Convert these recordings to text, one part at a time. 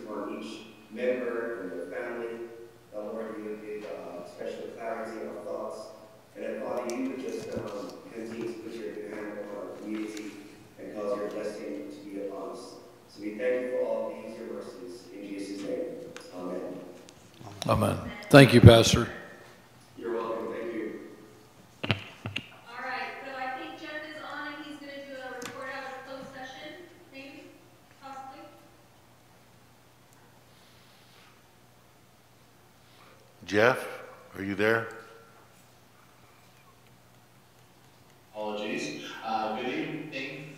upon each member and their family. Lord, you would give special clarity in our thoughts. And then, Father, you would just continue to put your hand upon our community and cause your blessing to be upon us. So we thank you for all these, your mercies. In Jesus' name, amen. Amen. Thank you, Pastor. You're welcome. Thank you. All right, so I think Jeff is on and he's going to do a report out of closed session, maybe, possibly. Jeff, are you there? Apologies. Good evening.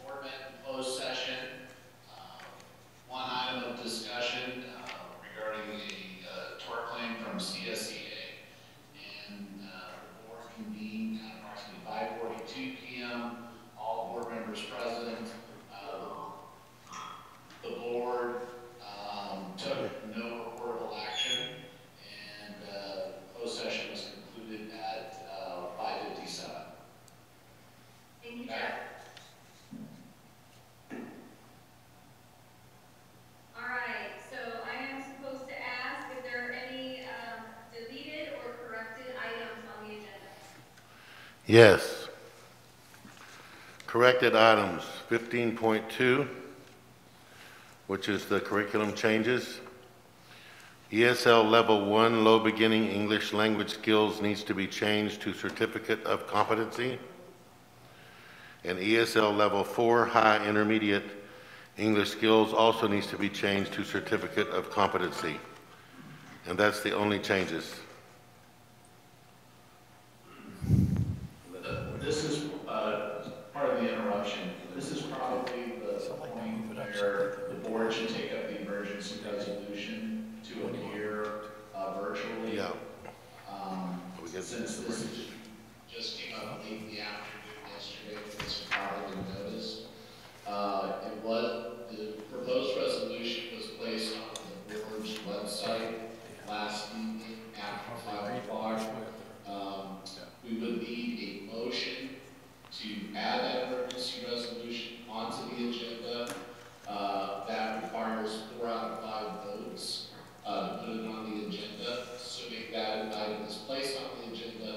Board met in closed session. One item of discussion regarding a tort claim from CSCA. And the board convened at approximately 5:42 p.m. All board members present. The board took no reportable action, and closed session was concluded at 5:57. Thank you, Jeff. All right, so I am supposed to ask if there are any deleted or corrected items on the agenda. Yes. Corrected items 15.2, which is the curriculum changes. ESL Level 1 Low Beginning English Language Skills needs to be changed to Certificate of Competency. And ESL Level 4 High Intermediate English Skills also needs to be changed to Certificate of Competency. And that's the only changes. This is part of the interruption. This is probably the point where the board should take up the emergency resolution to appear virtually. Yeah. Since this just came up late in the afternoon yesterday, this probably noticed. The proposed resolution was placed on the board's website last evening after 5 o'clock. We would need a motion to add that emergency resolution onto the agenda. That requires 4 out of 5 votes to put it on the agenda. Assuming that item is placed on the agenda,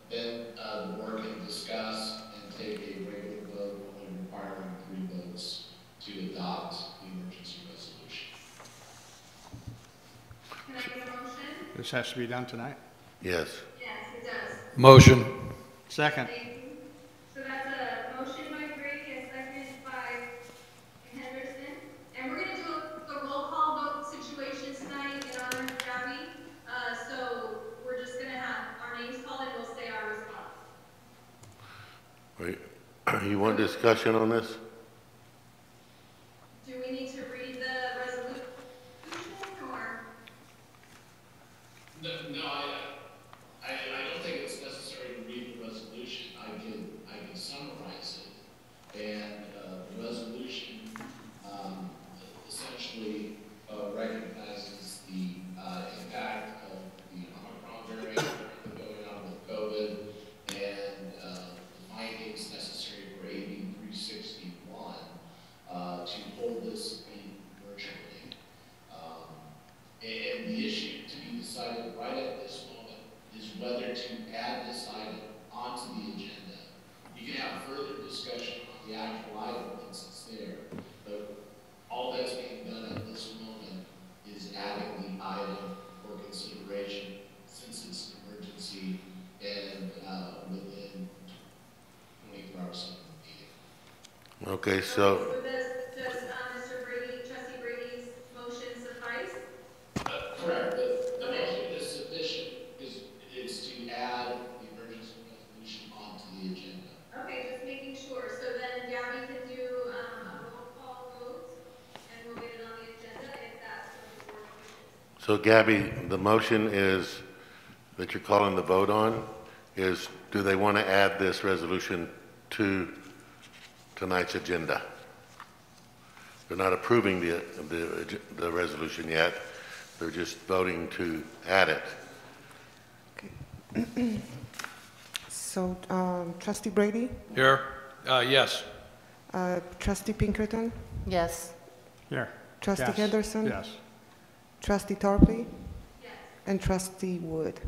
then the board can discuss and take a regular vote, only requiring 3 votes to adopt the emergency resolution. Can I get a motion? This has to be done tonight. Yes. Yes, it does. Motion. Second. Thank you. So that's a motion by Brady, a second by Henderson. And we're going to do a roll call vote situation tonight in honor of Gabby. So we're just going to have our names called and we'll say our response. You want discussion on this? Do we need to read the resolution or? No, I don't think it's necessary to read the resolution. I can summarize it. And the resolution essentially recognizes the impact of the Omicron variant going on with COVID and the findings necessary for AB 361 to hold this meeting virtually. And the issue to be decided right at this moment is whether to add this item onto the agenda. You can have further discussion on the actual item once it's there, but all that's being done at this moment is adding the item for consideration since it's an emergency and within 24 hours of the meeting. Okay, so So does Mr. Brady, Trustee Brady's motion suffice? Correct. The motion is sufficient because it's to add the emergency resolution onto the agenda. Okay, just making sure. So then Gabby can do a roll call vote and we'll get it on the agenda if that's what the board wishes. So Gabby, the motion is that you're calling the vote on is, do they want to add this resolution to tonight's agenda? They're not approving the resolution yet. They're just voting to add it. Okay. So, Trustee Brady? Here. Yes. Trustee Pinkerton? Yes. Here. Trustee Yes. Henderson? Yes. Trustee Tarpley? Yes. And Trustee Wood?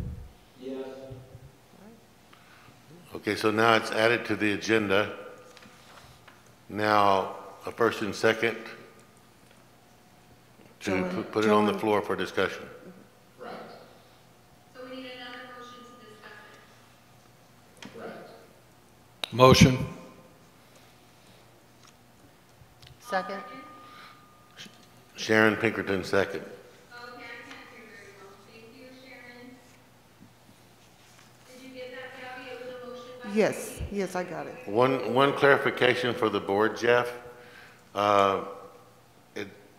Okay, so now it's added to the agenda. Now, a first and second to Joanne- put it on the Joanne- floor for discussion. Correct, So we need another motion to discuss it. correct. Motion. Second. Sharon Pinkerton, second. Okay, I can't hear very well. Thank you, Sharon. Did you get that, Gabby? It was a motion by Yes, Brady. yes, I got it. One clarification for the board, Jeff.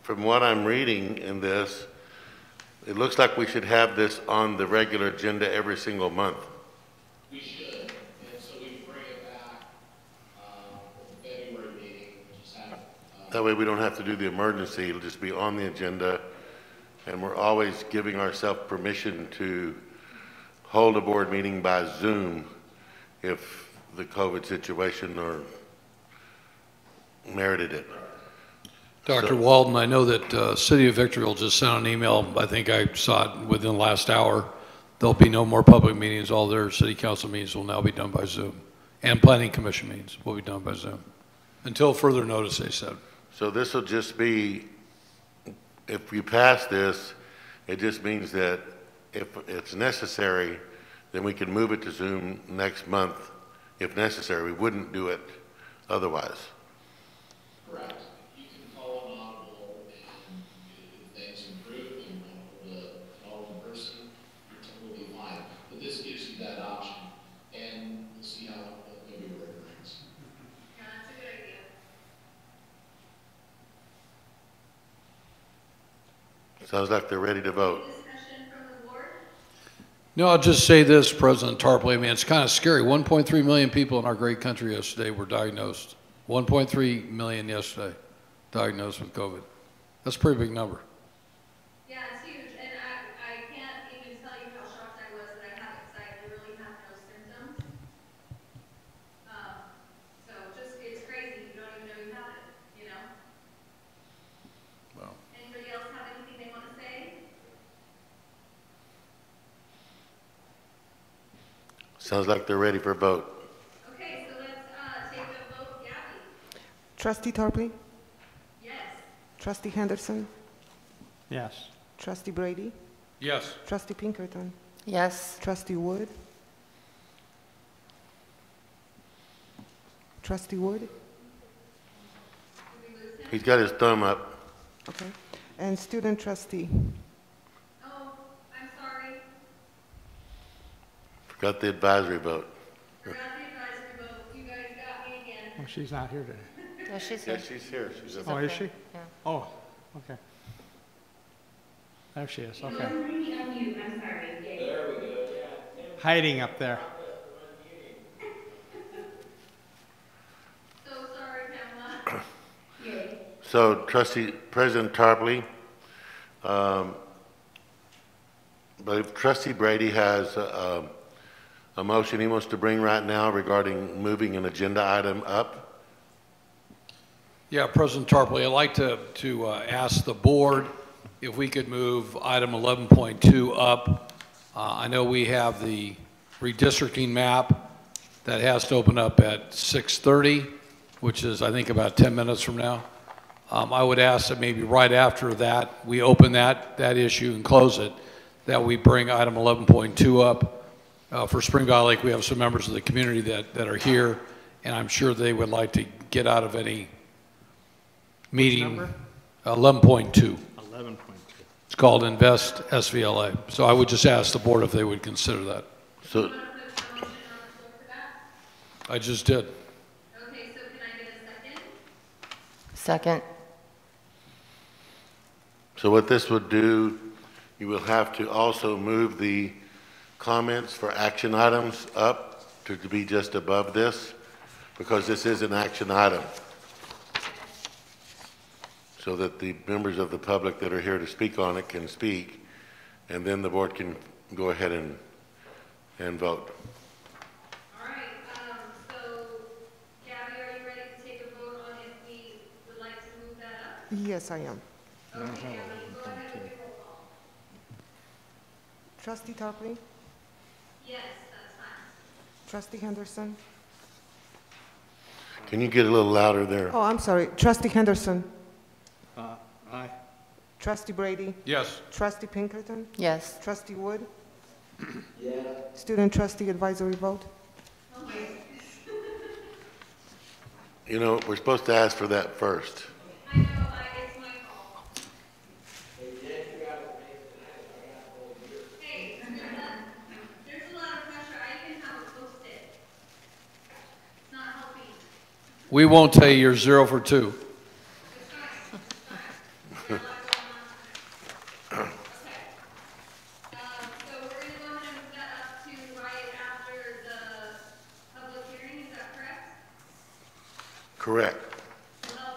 From what I'm reading in this, it looks like we should have this on the regular agenda every single month. We should, and so we bring it back, for the February meeting, just have, That way we don't have to do the emergency, it'll just be on the agenda. And we're always giving ourselves permission to hold a board meeting by Zoom if the COVID situation or merited it. Dr. Walden, I know that City of Victorville just sent an email, I think I saw it within the last hour. There'll be no more public meetings. All their city council meetings will now be done by Zoom. And planning commission meetings will be done by Zoom. Until further notice, they said. So this will just be, if we pass this, it just means that if it's necessary, then we can move it to Zoom next month if necessary. We wouldn't do it otherwise. correct. You can call an audible, and if things improve and want to call in person, you're totally fine. But this gives you that option, and we'll see how February brings. Yeah, that's a good idea. Sounds like they're ready to vote. Discussion from the board? No, I'll just say this, President Tarpley. I mean, it's kind of scary. 1.3 million people in our great country yesterday were diagnosed. 1.3 million yesterday diagnosed with COVID. That's a pretty big number. Yeah, it's huge, and I can't even tell you how shocked I was that I have it, because I literally have no symptoms. So just, it's crazy, you don't even know you have it, you know? Wow. Anybody else have anything they want to say? Sounds like they're ready for a vote. Okay, so let's, take a vote. Gabby? Trustee Tarpley? Yes. Trustee Henderson? Yes. Trustee Brady? Yes. Trustee Pinkerton? Yes. Trustee Wood? Trustee Wood? Did we lose him? He's got his thumb up. Okay. And student trustee? Oh, I'm sorry. Forgot the advisory vote. Forgot the advisory vote. You guys got me again. Oh, she's not here today. Yeah, she's Yeah, here. she's here. She's Oh, is she? Yeah. Oh, okay. There she is, okay. Bring me on mute, I'm sorry. Hiding up there. So sorry, Pamela. So President Tarpley, I believe Trustee Brady has a motion he wants to bring right now regarding moving an agenda item up. Yeah, President Tarpley, I'd like to ask the board if we could move item 11.2 up. I know we have the redistricting map that has to open up at 6:30, which is, I think, about 10 minutes from now. I would ask that maybe right after that, we open that issue and close it, that we bring item 11.2 up. For Spring Valley Lake, we have some members of the community that are here, and I'm sure they would like to get out of any meeting. Number? 11.2. 11.2. It's called Invest SVLA. So I would just ask the board if they would consider that. So, You want to put a motion on the floor for that? I just did. Okay, so can I get a second? Second. so what this would do, you will have to also move the comments for action items up to be just above this, because this is an action item. So that the members of the public that are here to speak on it can speak, and then the board can go ahead and vote. All right, so Gabby, are you ready to take a vote on if we would like to move that up? Yes, I am. Okay, Gabby, go ahead with your roll call. Trustee Tarpley, Yes, that's fine. Trustee Henderson. Can you get a little louder there? Oh, I'm sorry. Trustee Henderson, Aye. Trustee Brady, Yes. Trustee Pinkerton, Yes. Trustee Wood, Yeah. Student Trustee Advisory Vote. Oh my goodness. You know, we're supposed to ask for that first. I know, it's my fault. Hey, there's a lot of pressure. I even have a Post-it. It's not helping. We won't tell you you're 0 for 2. It's fine, it's fine. We got a lot going on tonight. Okay. So we're gonna go ahead and move that up to right after the public hearing, is that correct? Correct. Well,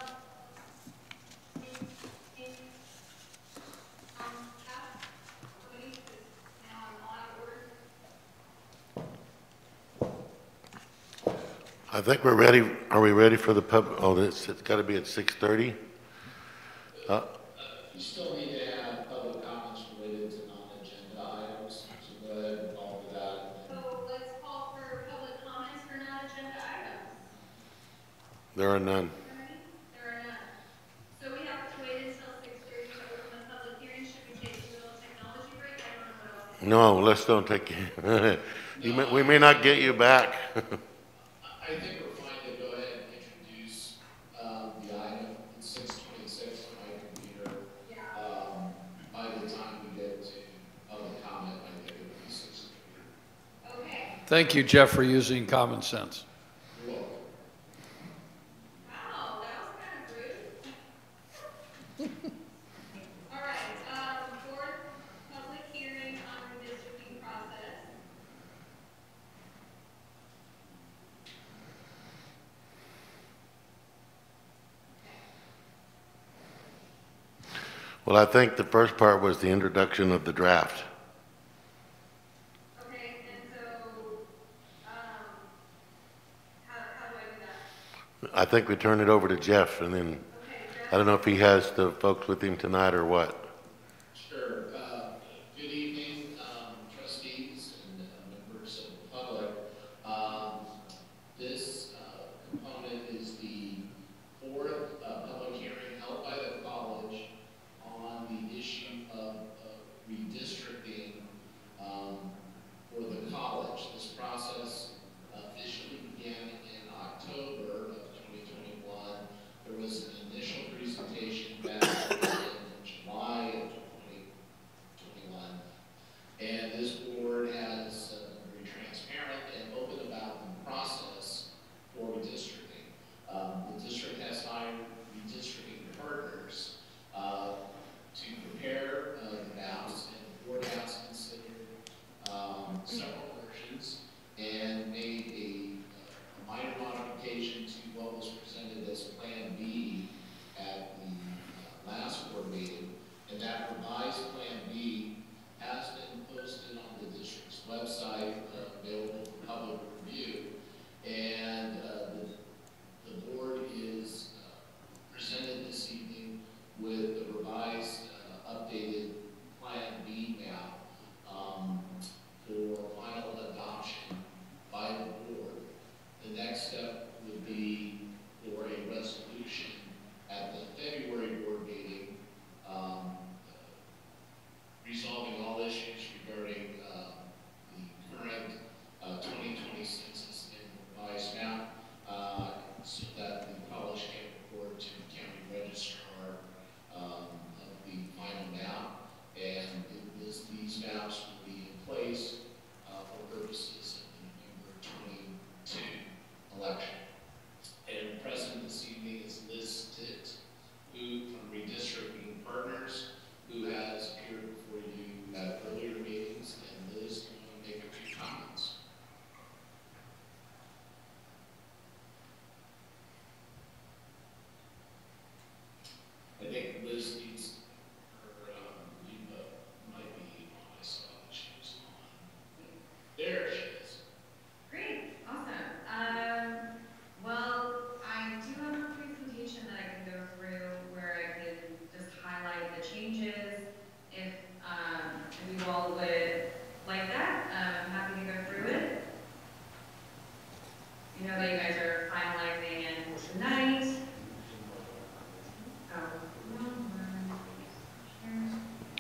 Cass, somebody, 'cause now I'm all out of order. I think we're ready. Are we ready for the it's got to be at 6:30? You still need to have public comments related to non-agenda items, so go ahead and call for that. So let's call for public comments for non-agenda items. There are none. There are none. So we have to wait until 6:30 to open the public hearing. Should we take a little technology break? I don't know what else. No, let's don't take we may not get you back. I think we're fine to go ahead and introduce, the item. It's 6:26 on my computer. Yeah. By the time we get to public comment, I think it'll be 6:30. Okay. Thank you, Jeff, for using common sense. You're welcome. Wow, that was kind of rude. All right, fourth public hearing on redistricting process. Well, I think the first part was the introduction of the draft. Okay, and so, how do I do that? I think we turn it over to Jeff, and then Okay, I don't know if he has the folks with him tonight or what. Sure. Good evening, trustees and members of the public. This component is the fourth public hearing held by the college on the issue of redistricting for the college. This process officially began in October of 2021. There was an initial presentation back in July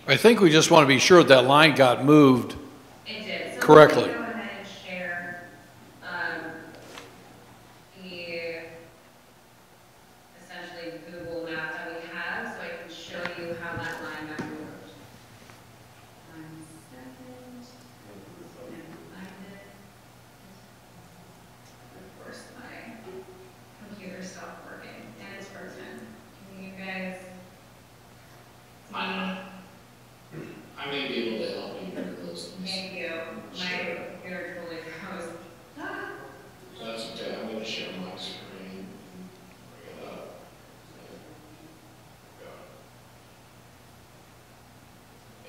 I think we just want to be sure that line got moved It did. So correctly. let me go ahead and share the essentially Google map that we have, so I can show you how that line got moved. 1 second. Find it. Of course, my computer stopped working, and it's frozen. Can you guys see? I may be able to help you here, Liz. Thank you. My computer totally froze. Ah. So that's okay, I'm gonna share my screen, bring it up.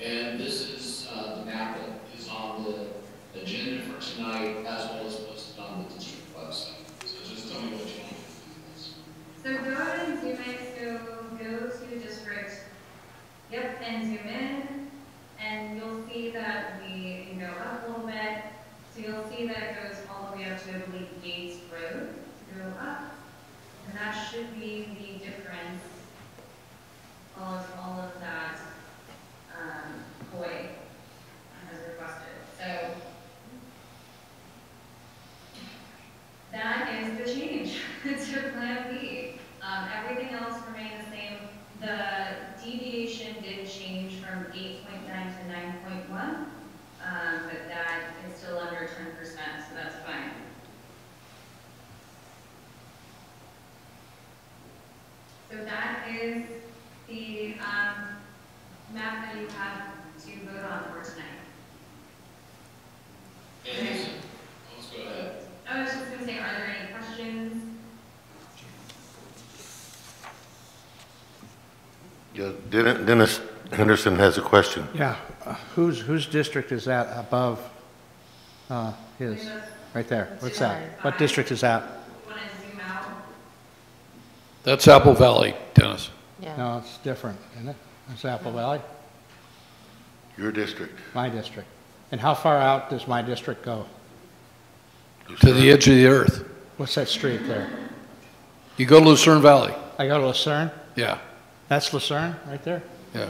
And this is the map that is on the agenda for tonight, as well as posted on the district website. So just tell me what you want to do with this. So go ahead and zoom in. So go to district. Yep, and zoom in. And you'll see that we can go up a little bit. So you'll see that it goes all the way up to, I believe, Gates Road to go up. And that should be the difference of all of that COI as requested. So that is the change to Plan B. Everything else remained the same. The deviation did change from 8.9 to 9.1, but that is still under 10%, so that's fine. So that is the map that you have to vote on for tonight. And let's go ahead. I was just going to say, are there any questions? Yeah, Dennis Henderson has a question. Yeah, whose district is that above his? Right there. What's that? What district is that? You want to zoom out? That's Apple Valley, Dennis. Yeah. No, it's different, isn't it? It's Apple Valley, Your district. my district. And how far out does my district go? To the edge of the earth. What's that street there? You go to Lucerne Valley. I go to Lucerne? Yeah, That's Lucerne, right there? yeah.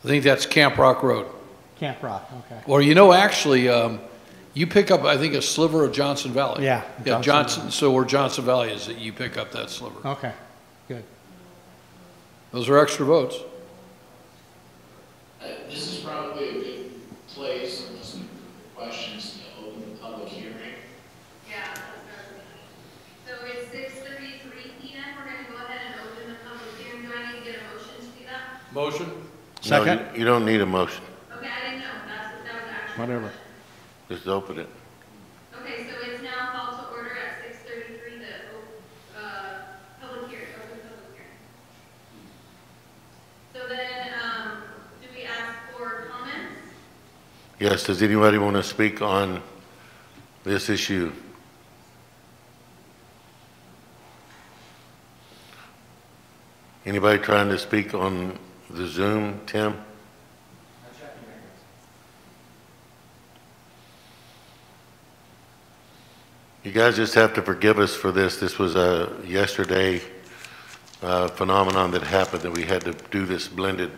I think that's Camp Rock Road. Camp Rock, okay. Or, you know, actually, you pick up, I think, a sliver of Johnson Valley. Yeah, Yeah, Johnson. Johnson, so where Johnson Valley is, that you pick up that sliver. Okay, good. Those are extra votes. This is probably a good place, unless there are questions, to open the public hearing. Yeah, that's what I was thinking. So it's 6:33 p.m. We're going to go ahead and open the public hearing. Do I need to get a motion to do that? Motion? No, Second? you don't need a motion. Okay, I didn't know. That was actually. Whatever. Just open it. Okay, so it's now called to order at 6:33, the public hearing, open public hearing. So then, do we ask for comments? Yes, does anybody want to speak on this issue? Anybody trying to speak on the Zoom, Tim? You guys just have to forgive us for this. This was a yesterday phenomenon that happened, that we had to do this blended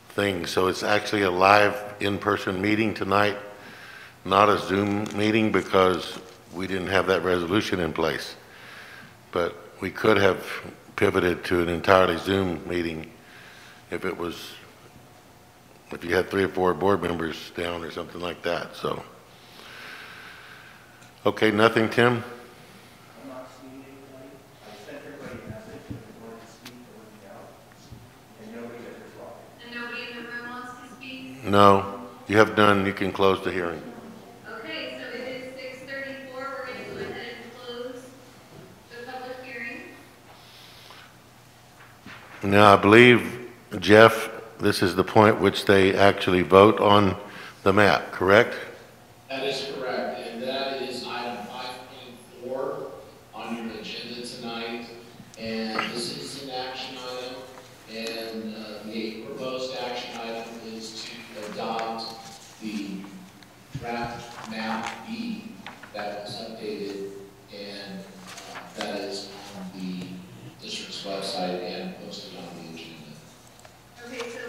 thing. So it's actually a live in-person meeting tonight, not a Zoom meeting, because we didn't have that resolution in place. But we could have pivoted to an entirely Zoom meeting if you had 3 or 4 board members down or something like that, so. Okay, nothing, Tim? I'm not seeing anybody. I sent everybody a message if they wanted to speak or would be out. And nobody has responded. And nobody in the room wants to speak? No, you have done, you can close the hearing. Okay, so it is 6:34. We're going to go ahead and close the public hearing. Now, I believe, Jeff, this is the point which they actually vote on the map, correct? That is correct, and that is item 5.4 on your agenda tonight. And this is an action item, and the proposed action item is to adopt the draft map B that was updated, and that is on the district's website and posted on the agenda. Okay, so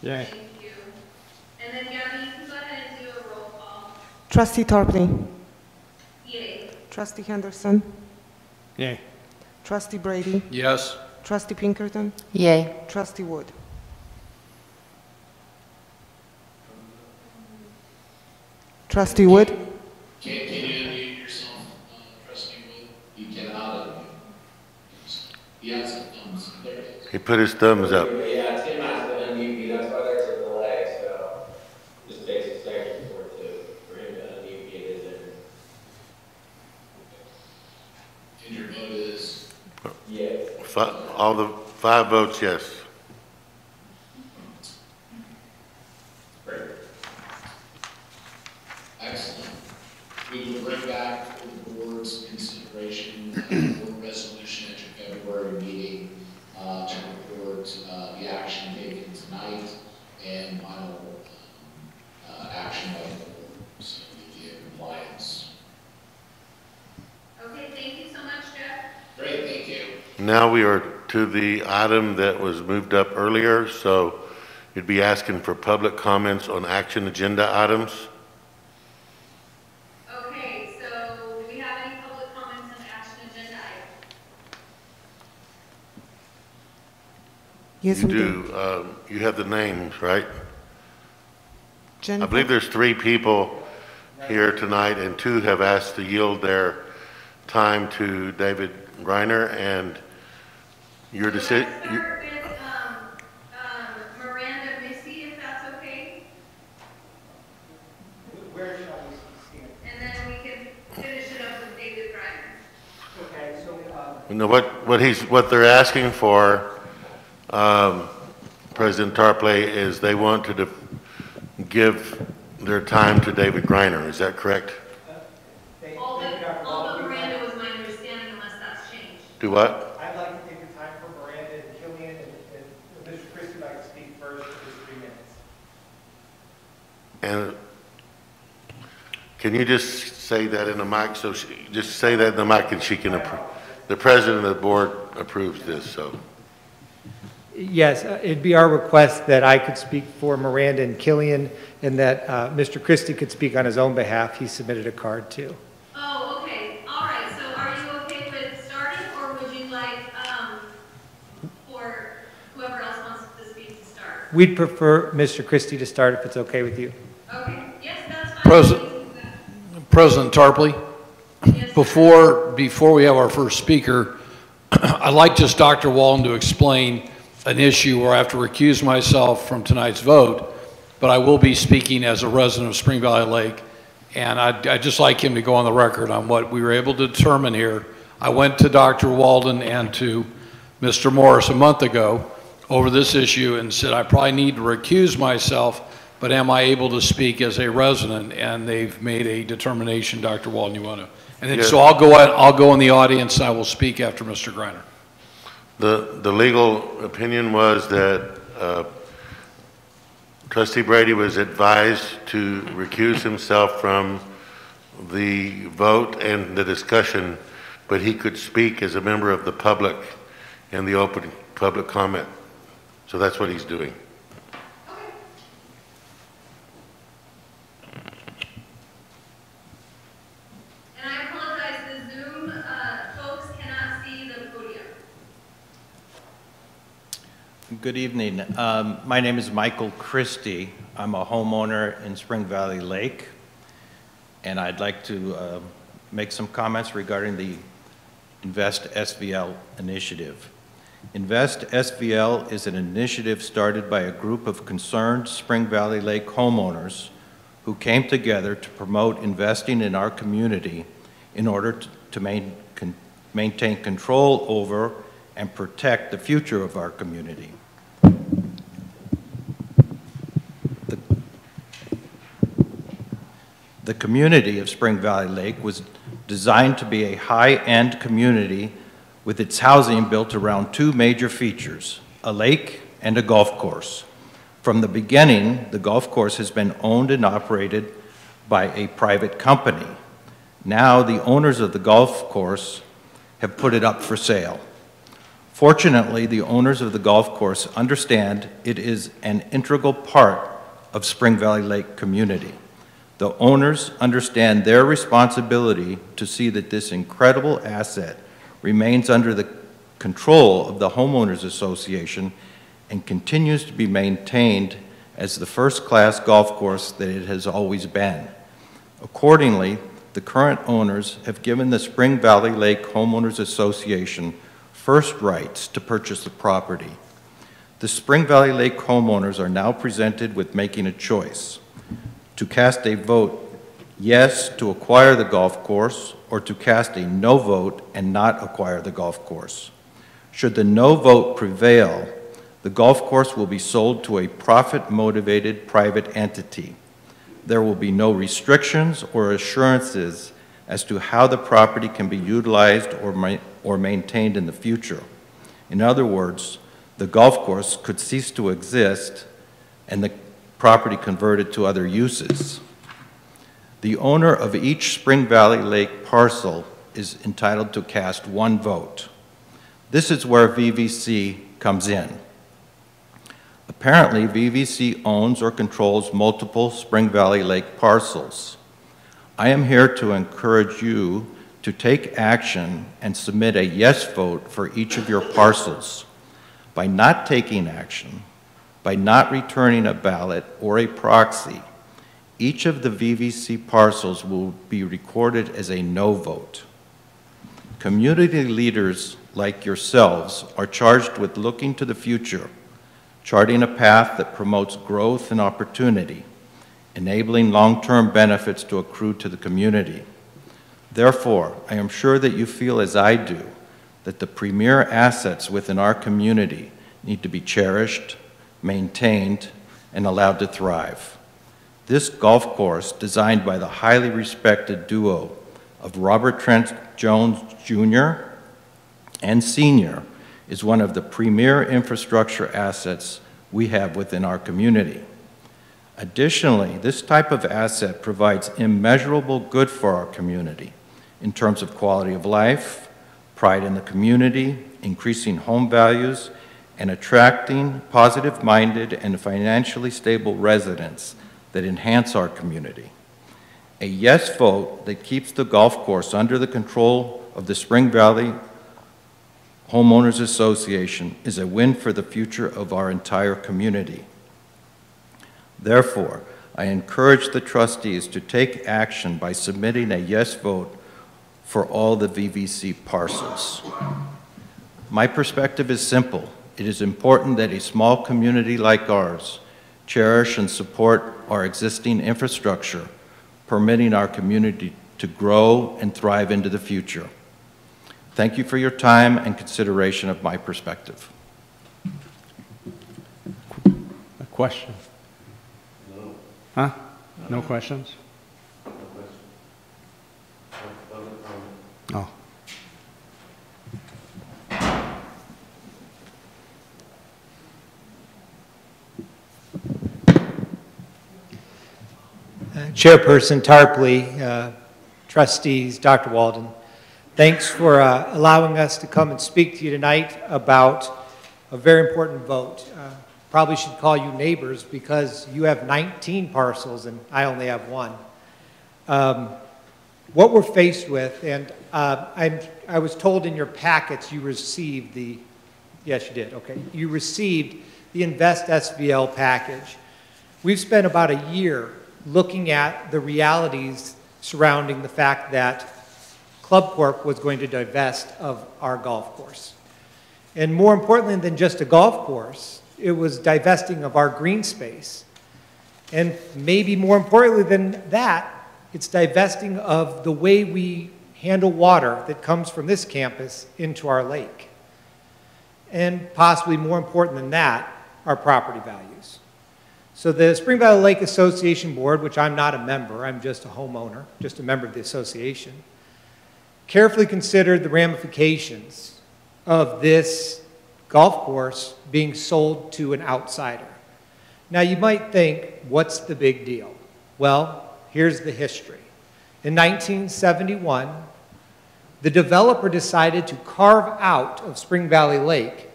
Yay. Thank you. And then Gabby, you can go ahead and do a roll call. Trustee Tarpley. Yay. Trustee Henderson. Yay. Trustee Brady. Yes. Trustee Pinkerton. Yay. Trustee Wood. Trustee Wood. Can you unmute yourself, trustee Wood? You cannot unmute. He has a thumbs, there it is. He put his thumbs up. Yeah, Tim has to unmute me, that's why there's a delay, so just takes a second for him to unmute me at his end. And your vote is? Yes. All the 5 votes yes. Great. Excellent. We will bring back for the board's consideration, board resolution at your February meeting, to report, the action taken tonight and final, action by the board, so we get compliance. Okay, thank you so much, Jeff. Great, thank you. Now we are to the item that was moved up earlier, so you'd be asking for public comments on action agenda items. Okay, so do we have any public comments on action agenda items? Yes, You we do. do, you have the names, right? I Jennifer. believe there's 3 people here tonight, and 2 have asked to yield their time to David Greiner, and your decision. Let's start with Miranda Missy, if that's okay, Where shall we stand? and then we can finish it up with David Greiner. Okay, so, You know, what they're asking for, President Tarpley, is they want to give their time to David Greiner. Is that correct? All but Miranda was my understanding, unless that's changed. Do what? I'd like to take the time for Miranda and Killian, and Mr. Christie would like to speak first for just 3 minutes. And can you just say that in the mic, so just say that in the mic and she can approve. The president of the board approves this, so. Yes, it'd be our request that I could speak for Miranda and Killian, and that Mr. Christie could speak on his own behalf. He submitted a card too. Oh, okay, all right, so are you okay with starting, or would you like, for whoever else wants to speak to start? We'd prefer Mr. Christie to start if it's okay with you. Okay, yes, that's fine. President Tarpley, Yes, before we have our first speaker, I'd like just Dr. Walden to explain an issue where I have to recuse myself from tonight's vote, but I will be speaking as a resident of Spring Valley Lake, and I'd just like him to go on the record on what we were able to determine here. I went to Dr. Walden and to Mr. Morris a month ago over this issue and said I probably need to recuse myself, but am I able to speak as a resident? And they've made a determination. Dr. Walden, you want to? And then, Yeah. so I'll go in the audience and I will speak after Mr. Greiner. The legal opinion was that Trustee Brady was advised to recuse himself from the vote and the discussion, but he could speak as a member of the public in the open public comment. So that's what he's doing. okay. And I apologize, the Zoom, folks cannot see the podium. Good evening. My name is Michael Christie. I'm a homeowner in Spring Valley Lake, and I'd like to make some comments regarding the Invest SVL initiative. Invest SVL is an initiative started by a group of concerned Spring Valley Lake homeowners who came together to promote investing in our community in order to maintain control over and protect the future of our community. The community of Spring Valley Lake was designed to be a high-end community with its housing built around 2 major features, a lake and a golf course. From the beginning, the golf course has been owned and operated by a private company. Now, the owners of the golf course have put it up for sale. Fortunately, the owners of the golf course understand it is an integral part of Spring Valley Lake community. The owners understand their responsibility to see that this incredible asset remains under the control of the Homeowners Association and continues to be maintained as the first-class golf course that it has always been. Accordingly, the current owners have given the Spring Valley Lake Homeowners Association first rights to purchase the property. The Spring Valley Lake homeowners are now presented with making a choice: to cast a vote yes to acquire the golf course, or to cast a no vote and not acquire the golf course. Should the no vote prevail, the golf course will be sold to a profit-motivated private entity. There will be no restrictions or assurances as to how the property can be utilized or maintained in the future. In other words, the golf course could cease to exist and the property converted to other uses. The owner of each Spring Valley Lake parcel is entitled to cast one vote. This is where VVC comes in. Apparently, VVC owns or controls multiple Spring Valley Lake parcels. I am here to encourage you to take action and submit a yes vote for each of your parcels. By not taking action, by not returning a ballot or a proxy, each of the VVC parcels will be recorded as a no vote. Community leaders like yourselves are charged with looking to the future, charting a path that promotes growth and opportunity, enabling long-term benefits to accrue to the community. Therefore, I am sure that you feel as I do, that the premier assets within our community need to be cherished, maintained, and allowed to thrive. This golf course, designed by the highly respected duo of Robert Trent Jones Jr. and Sr., is one of the premier infrastructure assets we have within our community. Additionally, this type of asset provides immeasurable good for our community in terms of quality of life, pride in the community, increasing home values, and attracting positive-minded and financially stable residents that enhance our community. A yes vote that keeps the golf course under the control of the Spring Valley Homeowners Association is a win for the future of our entire community. Therefore, I encourage the trustees to take action by submitting a yes vote for all the VVC parcels. My perspective is simple. It is important that a small community like ours cherish and support our existing infrastructure, permitting our community to grow and thrive into the future. Thank you for your time and consideration of my perspective. A question? No. Huh? No questions? No question. Public comment. Oh. Chairperson Tarpley, trustees, Dr. Walden, thanks for allowing us to come and speak to you tonight about a very important vote. Probably should call you neighbors because you have 19 parcels and I only have one. What we're faced with, and I was told in your packets you received the, yes you did, okay. You received the Invest SVL package. We've spent about a year looking at the realities surrounding the fact that Club Corp was going to divest of our golf course. And more importantly than just a golf course, it was divesting of our green space. And maybe more importantly than that, it's divesting of the way we handle water that comes from this campus into our lake. And possibly more important than that, our property values. So the Spring Valley Lake Association Board, which I'm not a member, I'm just a homeowner, just a member of the association, carefully considered the ramifications of this golf course being sold to an outsider. Now you might think, what's the big deal? Well, here's the history. In 1971, The developer decided to carve out of Spring Valley Lake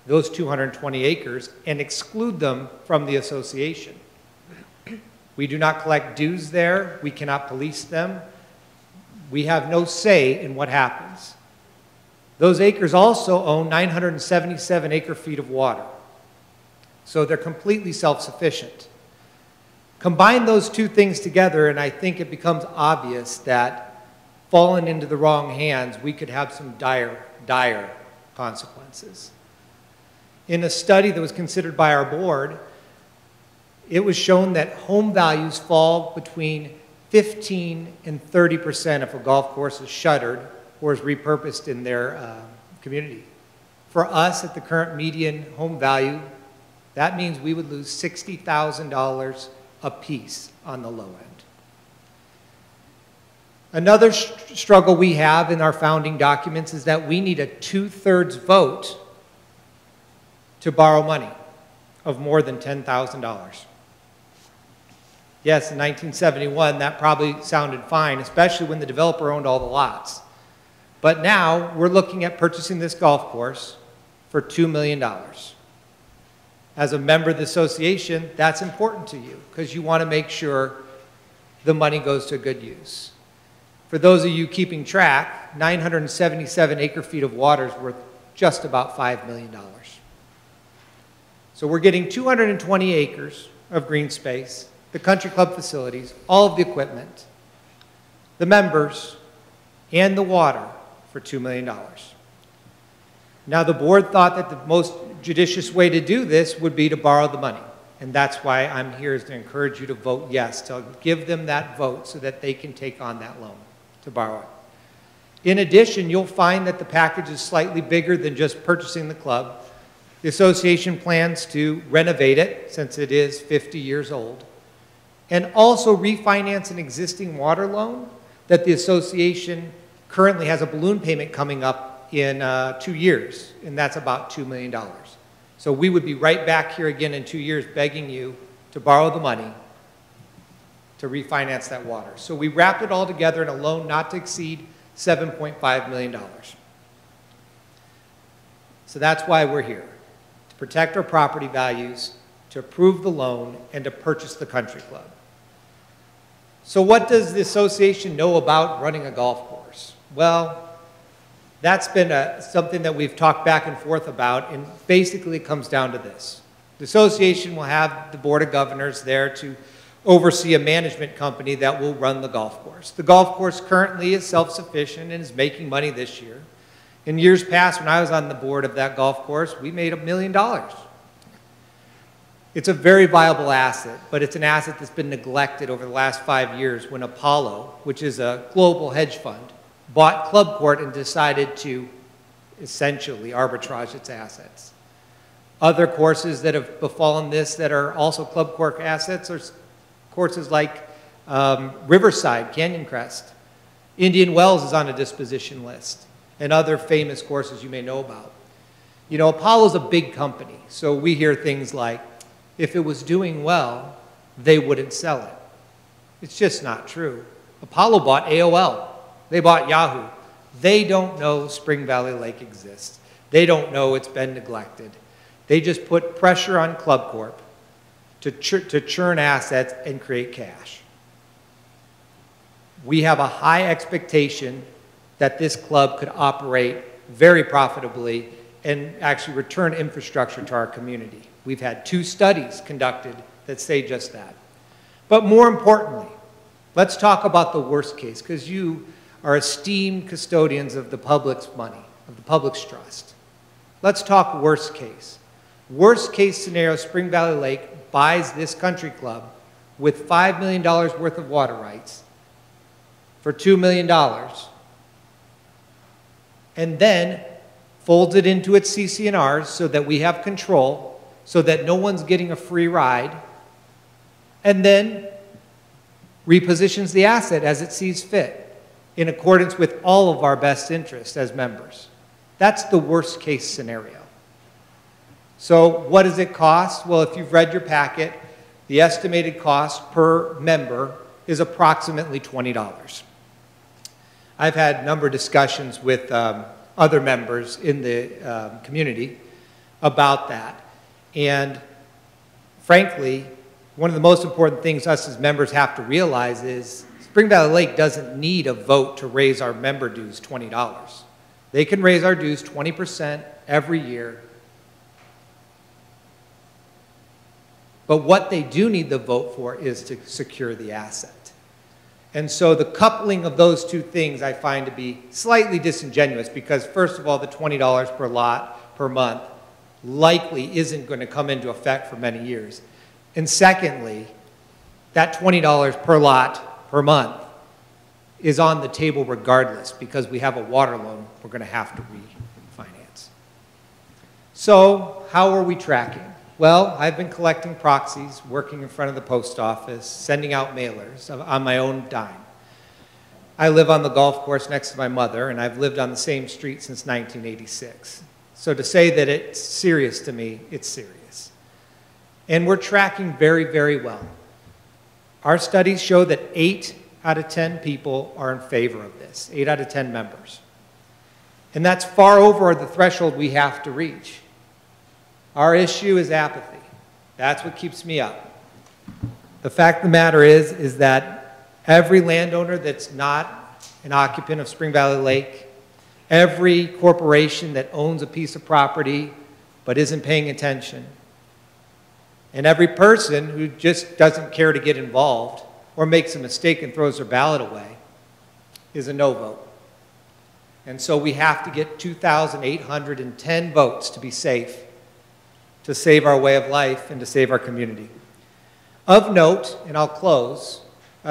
those 220 acres and exclude them from the association. We do not collect dues there. We cannot police them. We have no say in what happens. Those acres also own 977 acre-feet of water. So they're completely self-sufficient. Combine those two things together, and I think it becomes obvious that fallen into the wrong hands, we could have some dire consequences. In a study that was considered by our board, it was shown that home values fall between 15 and 30% if a golf course is shuttered or is repurposed in their community. For us, at the current median home value, that means we would lose $60,000 a piece on the low end. Another struggle we have in our founding documents is that we need a 2/3 vote to borrow money of more than $10,000. Yes, in 1971, that probably sounded fine, especially when the developer owned all the lots. But now, we're looking at purchasing this golf course for $2 million. As a member of the association, that's important to you, because you want to make sure the money goes to good use. For those of you keeping track, 977 acre-feet of water is worth just about $5 million. So we're getting 220 acres of green space, the country club facilities, all of the equipment, the members, and the water for $2 million. Now, the board thought that the most judicious way to do this would be to borrow the money. And that's why I'm here, is to encourage you to vote yes, to give them that vote so that they can take on that loan to borrow it. In addition, you'll find that the package is slightly bigger than just purchasing the club. The association plans to renovate it, since it is 50 years old, and also refinance an existing water loan that the association currently has a balloon payment coming up in 2 years, and that's about $2 million. So we would be right back here again in 2 years begging you to borrow the money to refinance that water. So we wrapped it all together in a loan not to exceed $7.5 million. So that's why we're here, to protect our property values, to approve the loan, and to purchase the country club. So what does the association know about running a golf course? Well, that's been something that we've talked back and forth about, and basically it comes down to this. The association will have the Board of Governors there to oversee a management company that will run the golf course. The golf course currently is self-sufficient and is making money this year. In years past, when I was on the board of that golf course, we made $1 million. It's a very viable asset, but it's an asset that's been neglected over the last 5 years when Apollo, which is a global hedge fund, bought Club Court and decided to essentially arbitrage its assets. Other courses that have befallen this that are also Club Court assets are courses like Riverside, Canyon Crest. Indian Wells is on a disposition list, and other famous courses you may know about. You know, Apollo's a big company, so we hear things like, if it was doing well, they wouldn't sell it. It's just not true. Apollo bought AOL. They bought Yahoo. They don't know Spring Valley Lake exists. They don't know it's been neglected. They just put pressure on Club Corp to churn assets and create cash. We have a high expectation that this club could operate very profitably and actually return infrastructure to our community. We've had 2 studies conducted that say just that. But more importantly, let's talk about the worst case, because you are esteemed custodians of the public's money, of the public's trust. Let's talk worst case. Worst case scenario, Spring Valley Lake buys this country club with $5 million worth of water rights for $2 million, and then folds it into its CC&Rs so that we have control, so that no one's getting a free ride, and then repositions the asset as it sees fit, in accordance with all of our best interests as members. That's the worst case scenario. So what does it cost? Well, if you've read your packet, the estimated cost per member is approximately $20. I've had a number of discussions with other members in the community about that. And frankly, one of the most important things us as members have to realize is Spring Valley Lake doesn't need a vote to raise our member dues $20. They can raise our dues 20% every year. But what they do need the vote for is to secure the asset. And so the coupling of those two things I find to be slightly disingenuous because, first of all, the $20 per lot per month likely isn't going to come into effect for many years. And secondly, that $20 per lot per month is on the table regardless because we have a water loan we're going to have to refinance. So how are we tracking? Well, I've been collecting proxies, working in front of the post office, sending out mailers on my own dime. I live on the golf course next to my mother, and I've lived on the same street since 1986. So to say that it's serious to me, it's serious. And we're tracking very, very well. Our studies show that 8 out of 10 people are in favor of this, 8 out of 10 members. And that's far over the threshold we have to reach. Our issue is apathy. That's what keeps me up. The fact of the matter is that every landowner that's not an occupant of Spring Valley Lake, every corporation that owns a piece of property but isn't paying attention, and every person who just doesn't care to get involved or makes a mistake and throws their ballot away is a no vote. And so we have to get 2,810 votes to be safe, to save our way of life and to save our community. Of note, and I'll close,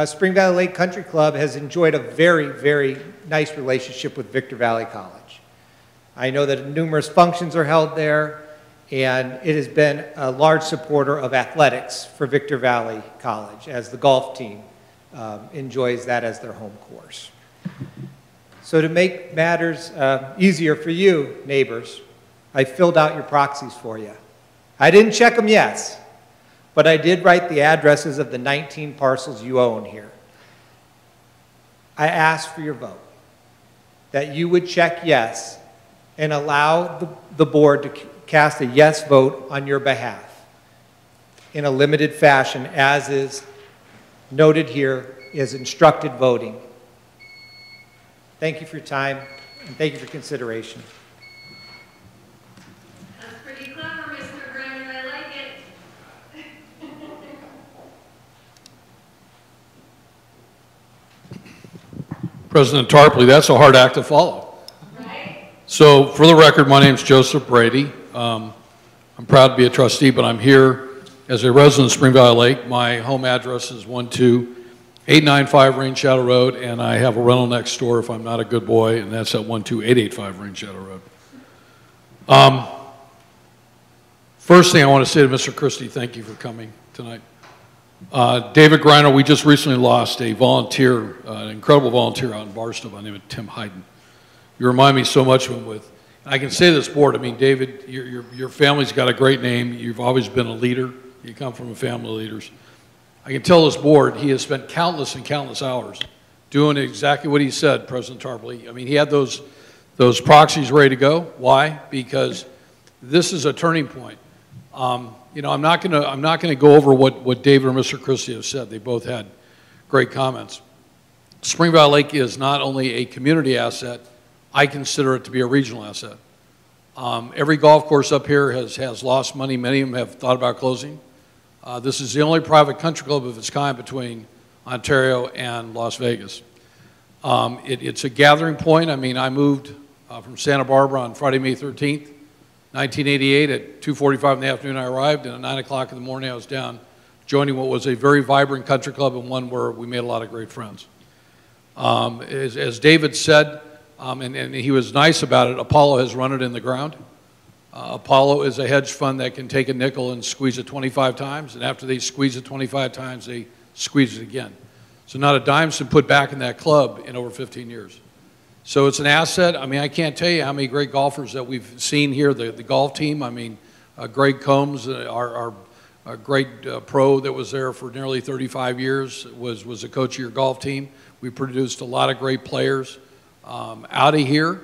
Spring Valley Lake Country Club has enjoyed a very, very nice relationship with Victor Valley College. I know that numerous functions are held there, and it has been a large supporter of athletics for Victor Valley College, as the golf team enjoys that as their home course. So to make matters easier for you, neighbors, I filled out your proxies for you. I didn't check them, yes, but I did write the addresses of the 19 parcels you own here. I asked for your vote, that you would check yes and allow the board to cast a yes vote on your behalf in a limited fashion, as is noted here, is instructed voting. Thank you for your time, and thank you for consideration. President Tarpley, that's a hard act to follow. Right? So for the record, my name's Joseph Brady. I'm proud to be a trustee, but I'm here as a resident of Spring Valley Lake. My home address is 12895 Rain Shadow Road, and I have a rental next door if I'm not a good boy, and that's at 12885 Rain Shadow Road. First thing I want to say to Mr. Christie, thank you for coming tonight. David Greiner, we just recently lost a volunteer, an incredible volunteer out in Barstow by the name of Tim Hayden. You remind me so much of him with, I can say to this board, I mean, David, your family's got a great name. You've always been a leader. You come from a family of leaders. I can tell this board he has spent countless and countless hours doing exactly what he said, President Tarpley. I mean, he had those proxies ready to go. Why? Because this is a turning point. You know, I'm not going to go over what David or Mr. Christie have said. They both had great comments. Spring Valley Lake is not only a community asset, I consider it to be a regional asset. Every golf course up here has lost money. Many of them have thought about closing. This is the only private country club of its kind between Ontario and Las Vegas. It's a gathering point. I mean, I moved from Santa Barbara on Friday, May 13th. 1988 at 2:45 in the afternoon I arrived, and at 9 o'clock in the morning I was down joining what was a very vibrant country club and one where we made a lot of great friends. As David said, and he was nice about it, Apollo has run it in the ground. Apollo is a hedge fund that can take a nickel and squeeze it 25 times, and after they squeeze it 25 times, they squeeze it again. So not a dime's been put back in that club in over 15 years. So it's an asset. I mean, I can't tell you how many great golfers that we've seen here. The golf team, I mean, Greg Combs, our great pro that was there for nearly 35 years, was a coach of your golf team. We produced a lot of great players. out of here.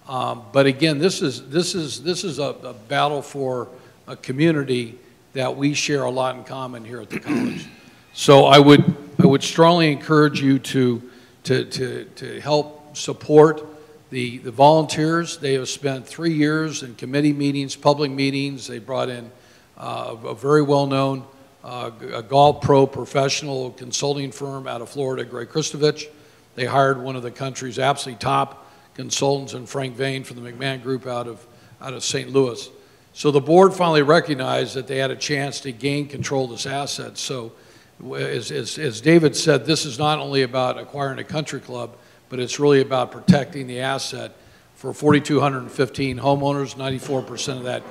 But again, this is a battle for a community that we share a lot in common here at the college. So I would strongly encourage you to help support the volunteers. They have spent 3 years in committee meetings, public meetings. They brought in a very well-known a golf pro professional consulting firm out of Florida, Greg Kristovich. They hired one of the country's absolutely top consultants in Frank Vane from the McMahon Group out of St. Louis. So the board finally recognized that they had a chance to gain control of this asset. So as David said, this is not only about acquiring a country club, but it's really about protecting the asset for 4,215 homeowners. 94% of that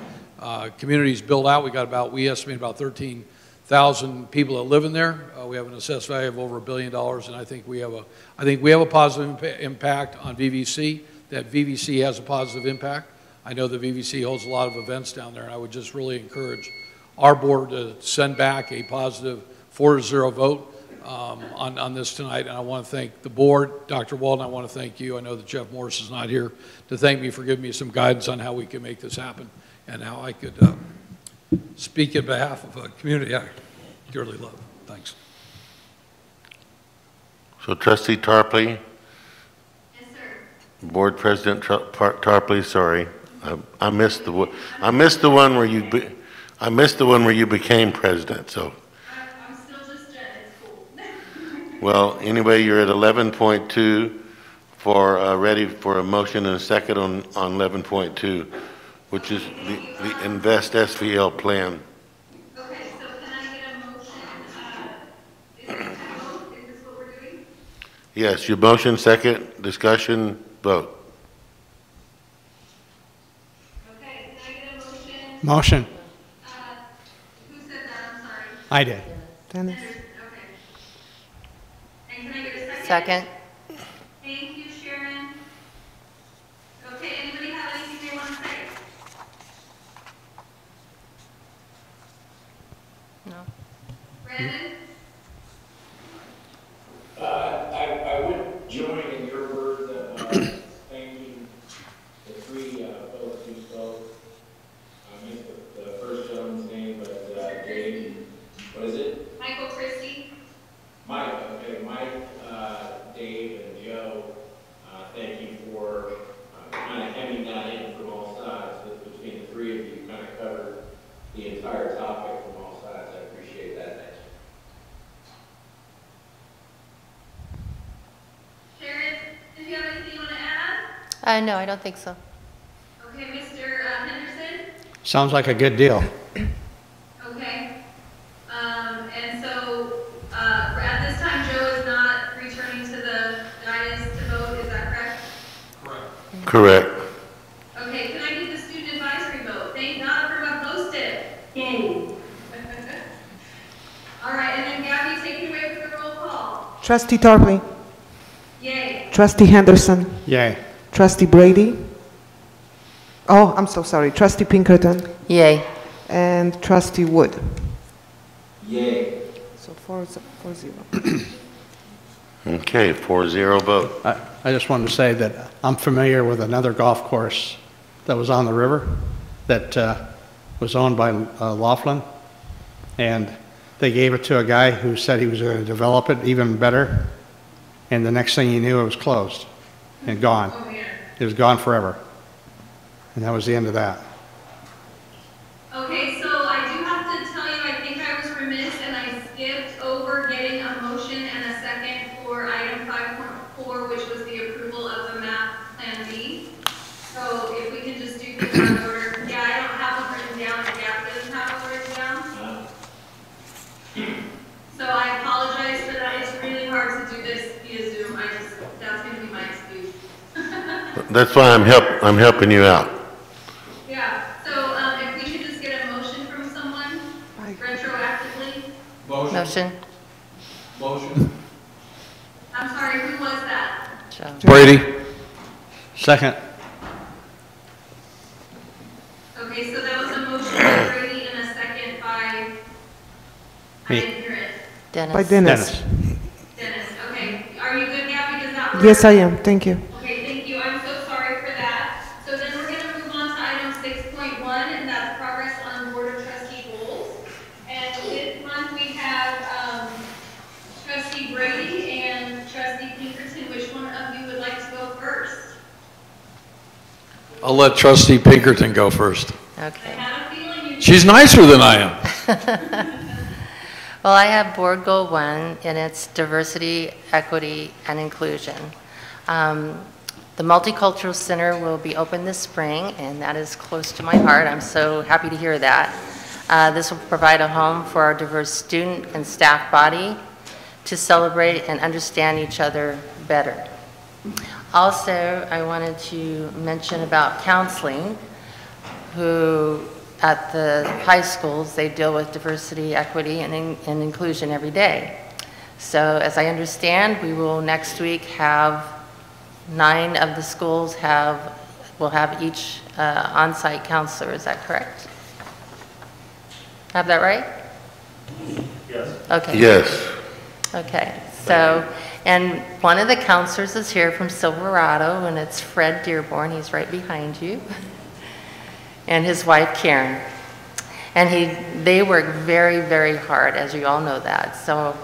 community is built out. We estimate about 13,000 people that live in there. We have an assessed value of over $1 billion, and I think we have a positive impact on VVC. That VVC has a positive impact. I know the VVC holds a lot of events down there, and I would just really encourage our board to send back a positive 4-0 vote on this tonight. And I want to thank the board, Dr. Walden. I want to thank you. I know that Jeff Morris is not here to thank me for giving me some guidance on how we can make this happen and how I could speak in behalf of a community I dearly love. Thanks. So Trustee Tarpley? Yes, sir. Board President Tarpley, sorry. I missed the one where you became president, so. I'm still just Jen, it's cool. Well, anyway, you're at 11.2 for ready for a motion and a second on 11.2, which is the Invest SVL plan. Okay, so can I get a motion, is this what we're doing? Yes, your motion, second, discussion, vote. Okay, can I get a motion? Motion. Who said that, I'm sorry? I did. Dennis. Okay. And can I get a second? Second. Thank you, Sharon. Okay, anybody have anything they want to say? No. Brandon? I would join in your word thanking the three folks who spoke. I missed the first gentleman's name, but Dave, what is it? Michael Christie? Mike, okay, Mike, Dave, and Joe, thank you for kind of hemming that in from all sides. But between the three of you, kind of covered the entire topic from all sides. I appreciate that. Thanks. Sharon, did you have anything you want to add? No, I don't think so. Okay, Mr. Henderson? Sounds like a good deal. Okay. And so, at this time, Joe is not returning to the dais to vote, is that correct? Correct. Okay, can I get the student advisory vote? Thank God for my post-it. Yay. All right, and then Gabby, take it away for the roll call. Trustee Tarpley. Yay. Trustee Henderson. Yay. Trustee Brady. Oh, I'm so sorry. Trustee Pinkerton. Yay. And Trustee Wood. Yay. So 4-0. Okay, 4-0 vote. I just wanted to say that I'm familiar with another golf course that was on the river that was owned by Laughlin, and they gave it to a guy who said he was going to develop it even better, and the next thing you knew, it was closed and gone. Oh, man. It was gone forever, and that was the end of that. Okay, so I do have to tell you, I think I was remiss and I skipped over getting a motion and a second for item 5.4, which was the approval of the MAP Plan B. So if we can just do things in order. Yeah, I don't have them written down, and Gabby doesn't have them written down. So I apologize for that. It's really hard to do this via Zoom. That's going to be my excuse. That's why I'm helping you out. Yeah, so if we could just get a motion from someone retroactively. Motion. Motion. I'm sorry, who was that? Joe. Brady. Second. Okay, so that was a motion by Brady and a second by, I Me. didn't hear it. Dennis. By Dennis. Dennis, okay. Are you good, Gabby? Does that work? Yes, I am. Thank you. Okay, thank I'll let Trustee Pinkerton go first. Okay. She's nicer than I am. Well, I have Board Goal 1, and it's diversity, equity, and inclusion. The Multicultural Center will be open this spring, and that is close to my heart. I'm so happy to hear that. This will provide a home for our diverse student and staff body to celebrate and understand each other better. Also, I wanted to mention about counseling, who at the high schools, they deal with diversity, equity, and inclusion every day. So as I understand, we will next week have 9 of the schools will have each on-site counselor. Is that correct? Have that right? Yes. Okay. Yes. Okay. So, and one of the counselors is here from Silverado, and it's Fred Dearborn. He's right behind you. And his wife, Karen. And they work very, very hard, as you all know that. So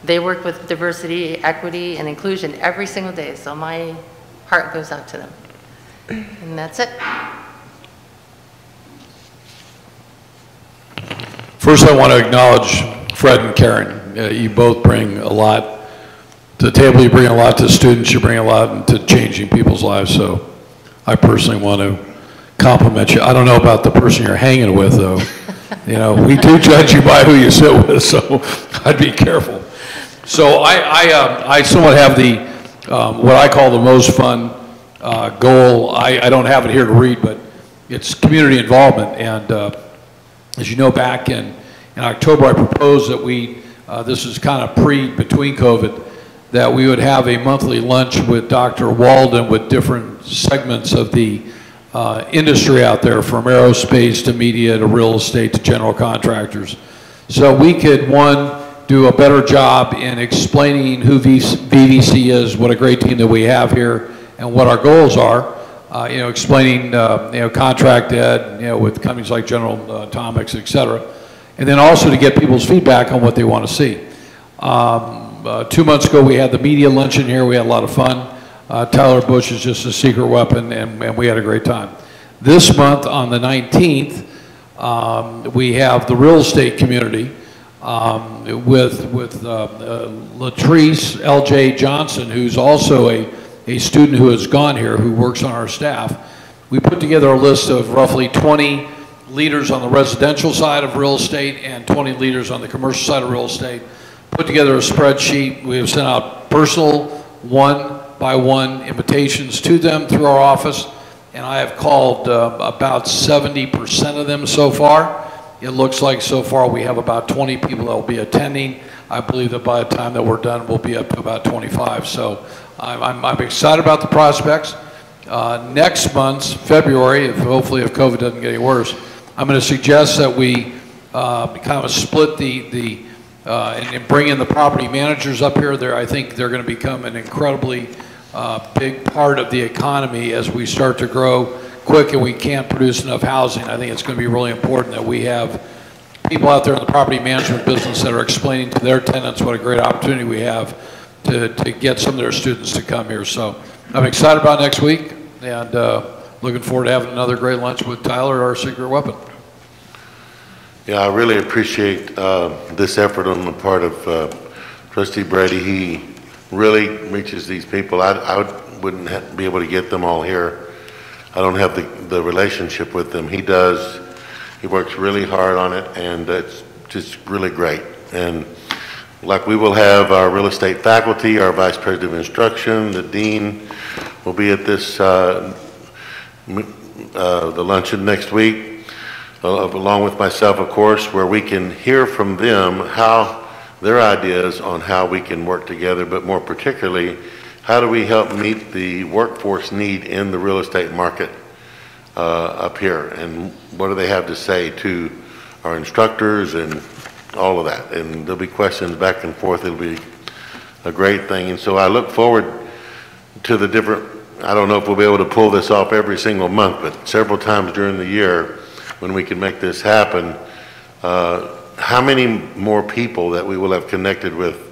they work with diversity, equity, and inclusion every single day. So my heart goes out to them. And that's it. First, I want to acknowledge Fred and Karen. You both bring a lot to the table. You bring a lot to students. You bring a lot into changing people's lives. So I personally want to compliment you. I don't know about the person you're hanging with, though. You know, we do judge you by who you sit with, so I'd be careful. So I somewhat have the, what I call the most fun goal. I don't have it here to read, but it's community involvement. And as you know, back in October, I proposed that this is kind of between COVID, that we would have a monthly lunch with Dr. Walden with different segments of the industry out there, from aerospace to media to real estate to general contractors. So we could, one, do a better job in explaining who VVC is, what a great team that we have here, and what our goals are. You know, explaining, contract ed, with companies like General Atomics, et cetera. And then also to get people's feedback on what they want to see. 2 months ago, we had the media luncheon here. We had a lot of fun. Tyler Bush is just a secret weapon, and we had a great time. This month, on the 19th, we have the real estate community with Latrice L.J. Johnson, who's also a student who has gone here, who works on our staff. We put together a list of roughly 20 leaders on the residential side of real estate and 20 leaders on the commercial side of real estate. Put together a spreadsheet. We have sent out personal one-by-one invitations to them through our office, and I have called about 70% of them so far. It looks like so far we have about 20 people that will be attending. I believe that by the time that we're done, we'll be up to about 25. So I'm excited about the prospects. Next month's February, hopefully if COVID doesn't get any worse, I'm going to suggest that we kind of split and bring in the property managers up here. I think they're going to become an incredibly big part of the economy as we start to grow quick and we can't produce enough housing. I think it's going to be really important that we have people out there in the property management business that are explaining to their tenants what a great opportunity we have to get some of their students to come here. So I'm excited about next week, and looking forward to having another great lunch with Tyler, our secret weapon. Yeah, I really appreciate this effort on the part of Trustee Brady. He really reaches these people. I wouldn't be able to get them all here. I don't have the relationship with them. He does. He works really hard on it, and it's just really great. And like, we will have our real estate faculty, our vice president of instruction, the dean will be at this the luncheon next week, along with myself, of course, where we can hear from them how their ideas on how we can work together, but more particularly, how do we help meet the workforce need in the real estate market up here, and what do they have to say to our instructors and all of that. And there'll be questions back and forth. It'll be a great thing. And so I look forward to the different, I don't know if we'll be able to pull this off every single month, but several times during the year when we can make this happen, how many more people that we will have connected with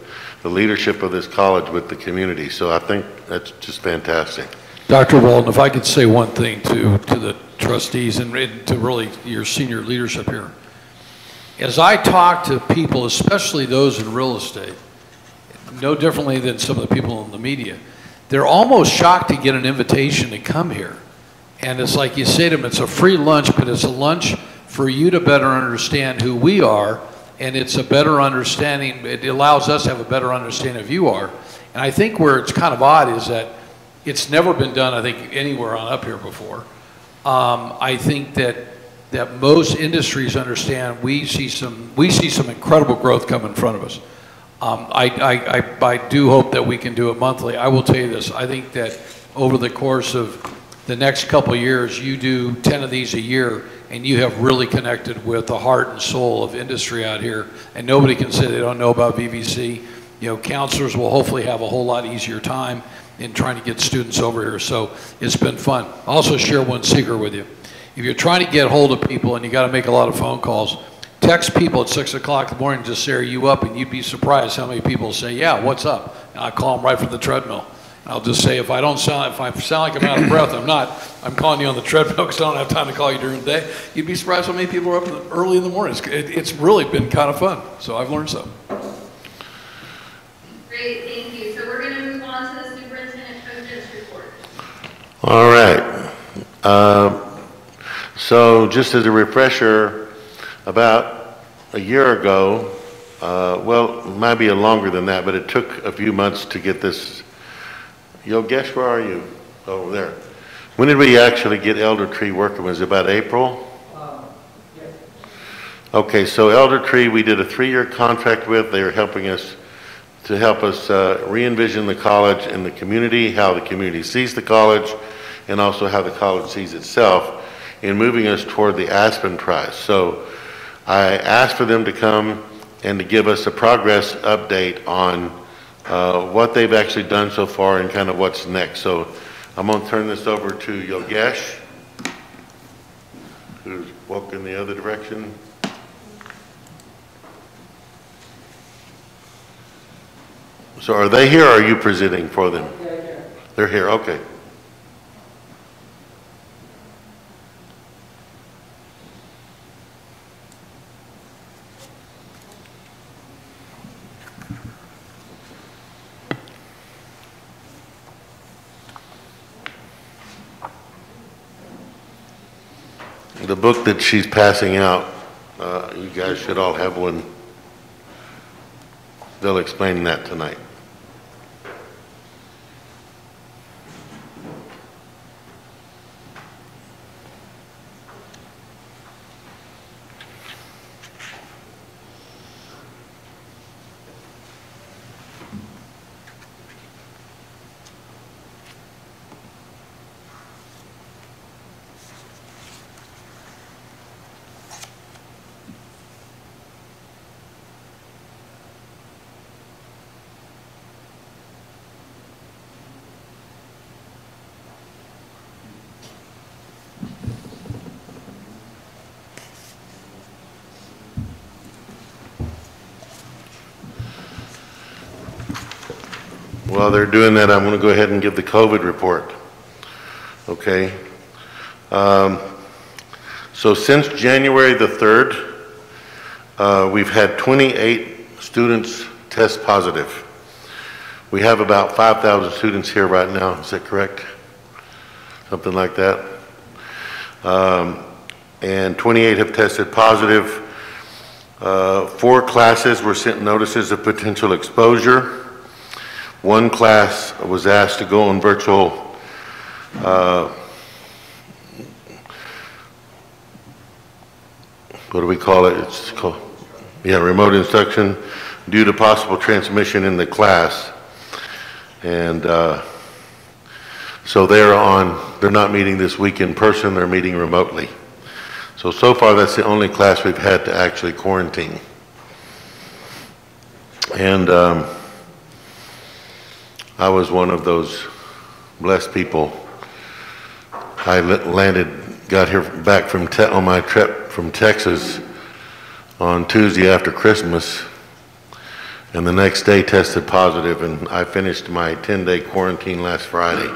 the leadership of this college, with the community. So I think that's just fantastic. Dr. Walton, if I could say one thing to the trustees and to really your senior leadership here. As I talk to people, especially those in real estate, no differently than some of the people in the media, they're almost shocked to get an invitation to come here. And it's like you say to them, it's a free lunch, but it's a lunch for you to better understand who we are, and it's a better understanding, it allows us to have a better understanding of you are. And I think where it's kind of odd is that it's never been done, I think, anywhere on up here before. I think that most industries understand we see some incredible growth come in front of us. I do hope that we can do it monthly. I will tell you this, I think that over the course of the next couple of years, you do 10 of these a year, and you have really connected with the heart and soul of industry out here, and nobody can say they don't know about VVC. You know, counselors will hopefully have a whole lot easier time in trying to get students over here, so it's been fun. I'll also share one secret with you. If you're trying to get hold of people and you got to make a lot of phone calls, text people at 6 o'clock in the morning, just say, are you up? And you'd be surprised how many people say, yeah, what's up? And I call them right from the treadmill. And I'll just say, if I sound like I'm out of breath, I'm not. I'm calling you on the treadmill because I don't have time to call you during the day. You'd be surprised how many people are up early in the morning. It's really been kind of fun. So I've learned something. Great, thank you. So we're going to move on to the superintendent president's report. All right. So just as a refresher, about a year ago, well, it might be longer than that, but it took a few months to get this. Yogesh, where are you? Over there. When did we actually get Elder Tree working? Was it about April? Yes. Okay, so Elder Tree, we did a 3-year contract with. They were helping us to help us re-envision the college and the community, how the community sees the college, and also how the college sees itself in moving us toward the Aspen Prize. So I asked for them to come and to give us a progress update on what they've actually done so far and kind of what's next. So I'm going to turn this over to Yogesh, who's walking the other direction. So are they here or are you presenting for them? They're here, okay. The book that she's passing out, you guys should all have one. They'll explain that tonight. While they're doing that, I'm going to go ahead and give the COVID report. Okay. So since January the 3rd, we've had 28 students test positive. We have about 5,000 students here right now. Is that correct? Something like that. And 28 have tested positive. 4 classes were sent notices of potential exposure. 1 class was asked to go on virtual what do we call it? It's called, yeah, remote instruction due to possible transmission in the class. And so they're not meeting this week in person, they're meeting remotely. So far that's the only class we've had to actually quarantine. And I was one of those blessed people. I got here back on my trip from Texas on Tuesday after Christmas, and the next day tested positive, and I finished my 10-day quarantine last Friday.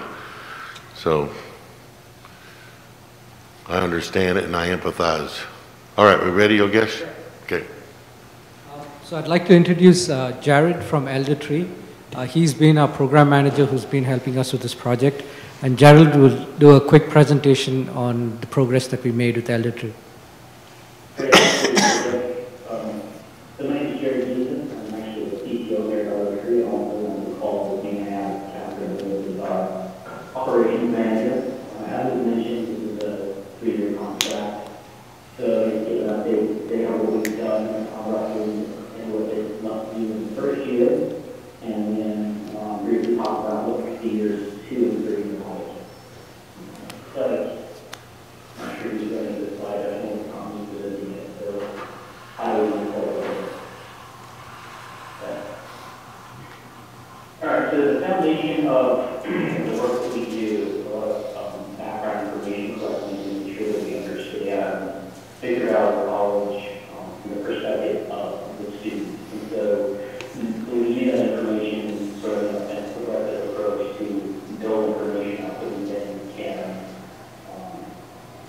So I understand it and I empathize. All right, we ready, Yogesh? Okay. So I'd like to introduce Jared from Elder Tree. He's been our program manager who's been helping us with this project. And Gerald will do a quick presentation on the progress that we made with Elder Tree. So my name is Jerry Gleason. I'm actually the CTO here at Elder Tree. I'm also on the call with me and have Catherine, who is our operations manager. As was mentioned, this is a 3-year contract. So to give an update, they have what we've done roughly and what they must do in the first year, and then briefly talk about what the years 2 and 3 are like. So I'm not sure if you're going to this slide. I think comments are in it. So I will move forward. All right, so the foundation of the work that we do, a lot of background information collecting to make sure that we understand, figure out college from the perspective of the student. And so we use that information sort of in a progressive approach to build information up that we then can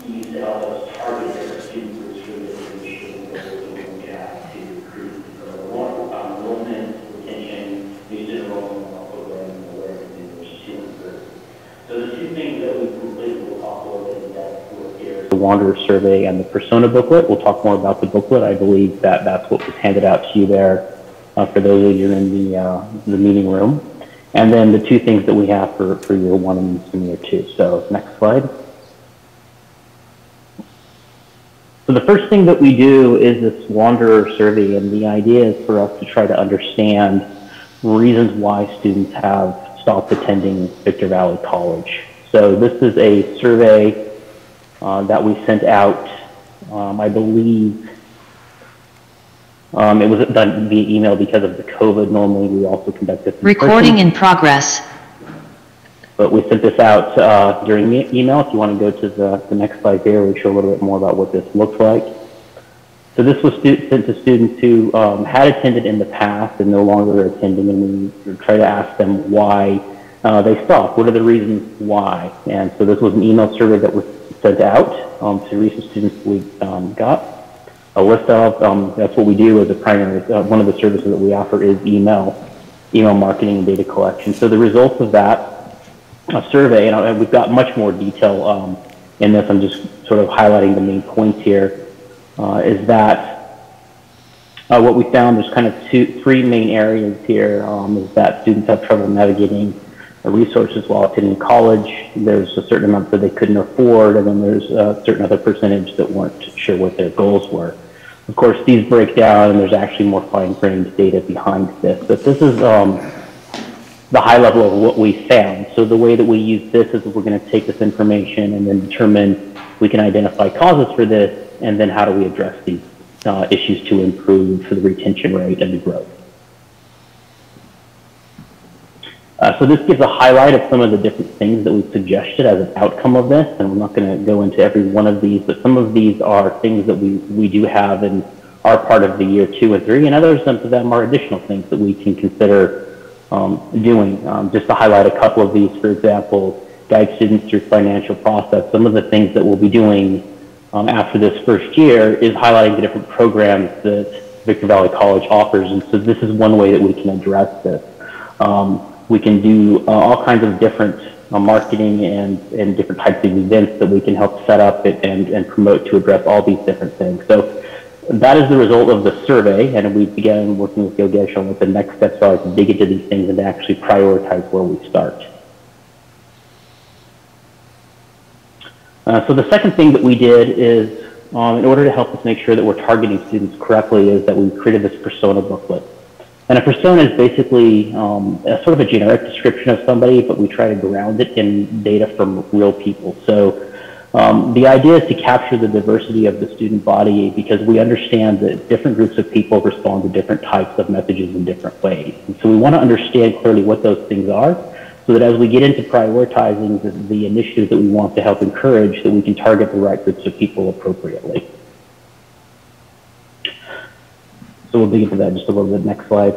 use to help us target different student groups for the information that we look at to increase enrollment, retention, new student enrollment, and also learning awareness in those student groups. So the two things that we completely will talk a little bit in depth with here is the Wanderer Survey and the Persona booklet. We'll talk more about the booklet. I believe that that's what was handed out to you there for those of you in the meeting room. And then the two things that we have for year 1 and year 2. So next slide. So the first thing that we do is this Wanderer Survey, and the idea is for us to try to understand reasons why students have stopped attending Victor Valley College. So this is a survey that we sent out, I believe it was done via email because of the COVID. Normally we also conduct this in Recording person. in progress. But we sent this out during email. If you want to go to the next slide there, we'll show a little bit more about what this looks like. So this was sent to students who had attended in the past and no longer are attending, and we try to ask them why they stopped. What are the reasons why? And so this was an email survey that was sent out to recent students we got a list of. That's what we do as a primary, one of the services that we offer is email marketing and data collection. So the results of that survey, and we've got much more detail in this. I'm just sort of highlighting the main points here, is that what we found, there's kind of three main areas here, is that students have trouble navigating resources while attending college. There's a certain amount that they couldn't afford, and then there's a certain other percentage that weren't sure what their goals were. Of course, these break down, and there's actually more fine-grained data behind this. But this is the high level of what we found. So the way that we use this is we're going to take this information and then determine, we can identify causes for this, and then how do we address these issues to improve the retention rate and the growth. So this gives a highlight of some of the different things that we've suggested as an outcome of this, and I'm not going to go into every one of these, but some of these are things that we do have and are part of the year 2 and 3, and others of them are additional things that we can consider doing. Just to highlight a couple of these, for example, guide students through financial process. Some of the things that we'll be doing after this first year is highlighting the different programs that Victor Valley College offers, and so this is one way that we can address this. We can do all kinds of different marketing and different types of events that we can help set up and promote to address all these different things. So that is the result of the survey, and we began working with Yogesh on what the next steps are to dig into these things and to actually prioritize where we start. So the second thing that we did is, in order to help us make sure that we're targeting students correctly, is that we created this persona booklet. And a persona is basically a sort of a generic description of somebody, but we try to ground it in data from real people. So the idea is to capture the diversity of the student body, because we understand that different groups of people respond to different types of messages in different ways. And so we want to understand clearly what those things are, so that as we get into prioritizing the initiatives that we want to help encourage, that we can target the right groups of people appropriately. So we'll dig into that just a little bit. Next slide.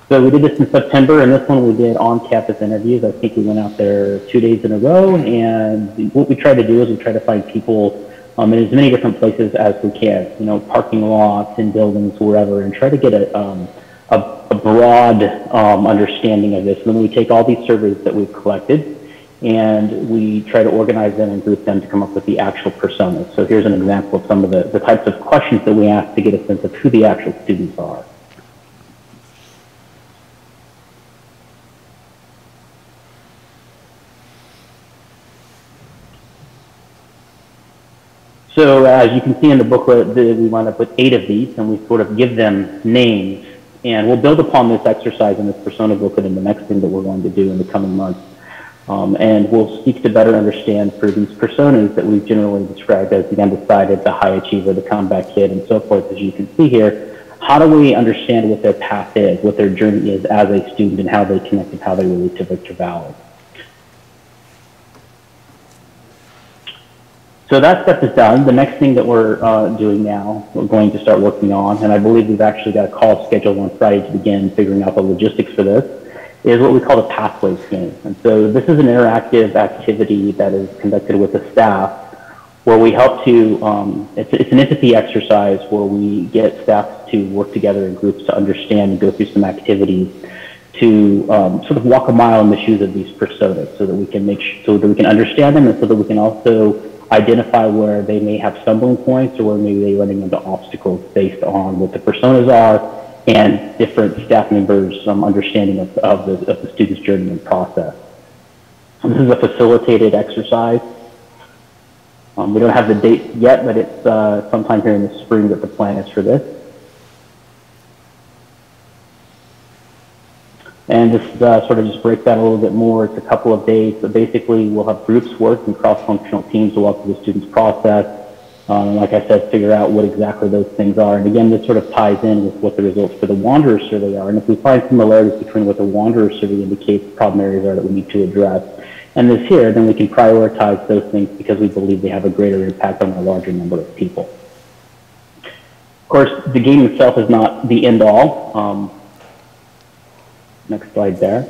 So So we did this in September, and this one we did on-campus interviews. I think we went out there 2 days in a row, and what we try to do is we try to find people in as many different places as we can, you know, parking lots, in buildings, wherever, and try to get a broad understanding of this. And then we take all these surveys that we've collected, and we try to organize them and group them to come up with the actual personas. So here's an example of some of the types of questions that we ask to get a sense of who the actual students are. So as you can see in the booklet, we wound up with 8 of these, and we sort of give them names. And we'll build upon this exercise in this persona booklet in the next thing that we're going to do in the coming months. And we'll seek to better understand for these personas that we've generally described as the undecided, the high achiever, the comeback kid, and so forth, as you can see here. How do we understand what their path is, what their journey is as a student, and how they connect and how they relate to Victor Valley? So that step is done. The next thing that we're doing now, we're going to start working on, and I believe we've actually got a call scheduled on Friday to begin figuring out the logistics for this, is what we call the Pathways game. And so this is an interactive activity that is conducted with the staff where we help to, it's an empathy exercise where we get staff to work together in groups to understand and go through some activities to sort of walk a mile in the shoes of these personas so that we can so that we can understand them and so that we can also identify where they may have stumbling points or where maybe they're running into obstacles based on what the personas are and different staff members' understanding of the student's journey and process. So this is a facilitated exercise. We don't have the date yet, but it's sometime here in the spring that the plan is for this. And this sort of just breaks down a little bit more. It's a couple of days, but basically we'll have groups work and cross-functional teams to walk through the student's process. Like I said, figure out what exactly those things are. And again, this sort of ties in with what the results for the Wanderer survey are. And if we find similarities between what the Wanderer survey indicates problem areas are that we need to address, and this here, then we can prioritize those things because we believe they have a greater impact on a larger number of people. Of course, the game itself is not the end-all. Next slide there.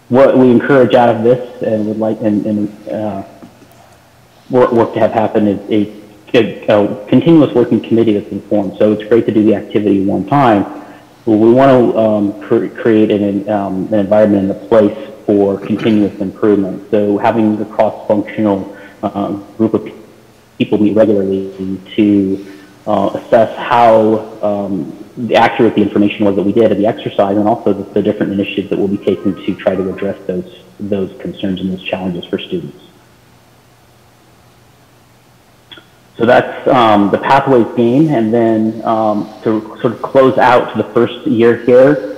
What we encourage out of this and would like work to have happen is a continuous working committee that's informed. So it's great to do the activity one time, but we want to create an environment and a place for continuous improvement. So having a cross-functional group of people meet regularly to assess how accurate the information was that we did at the exercise, and also the different initiatives that will be taken to try to address those concerns and those challenges for students. So that's the Pathways game, and then to sort of close out the first year here,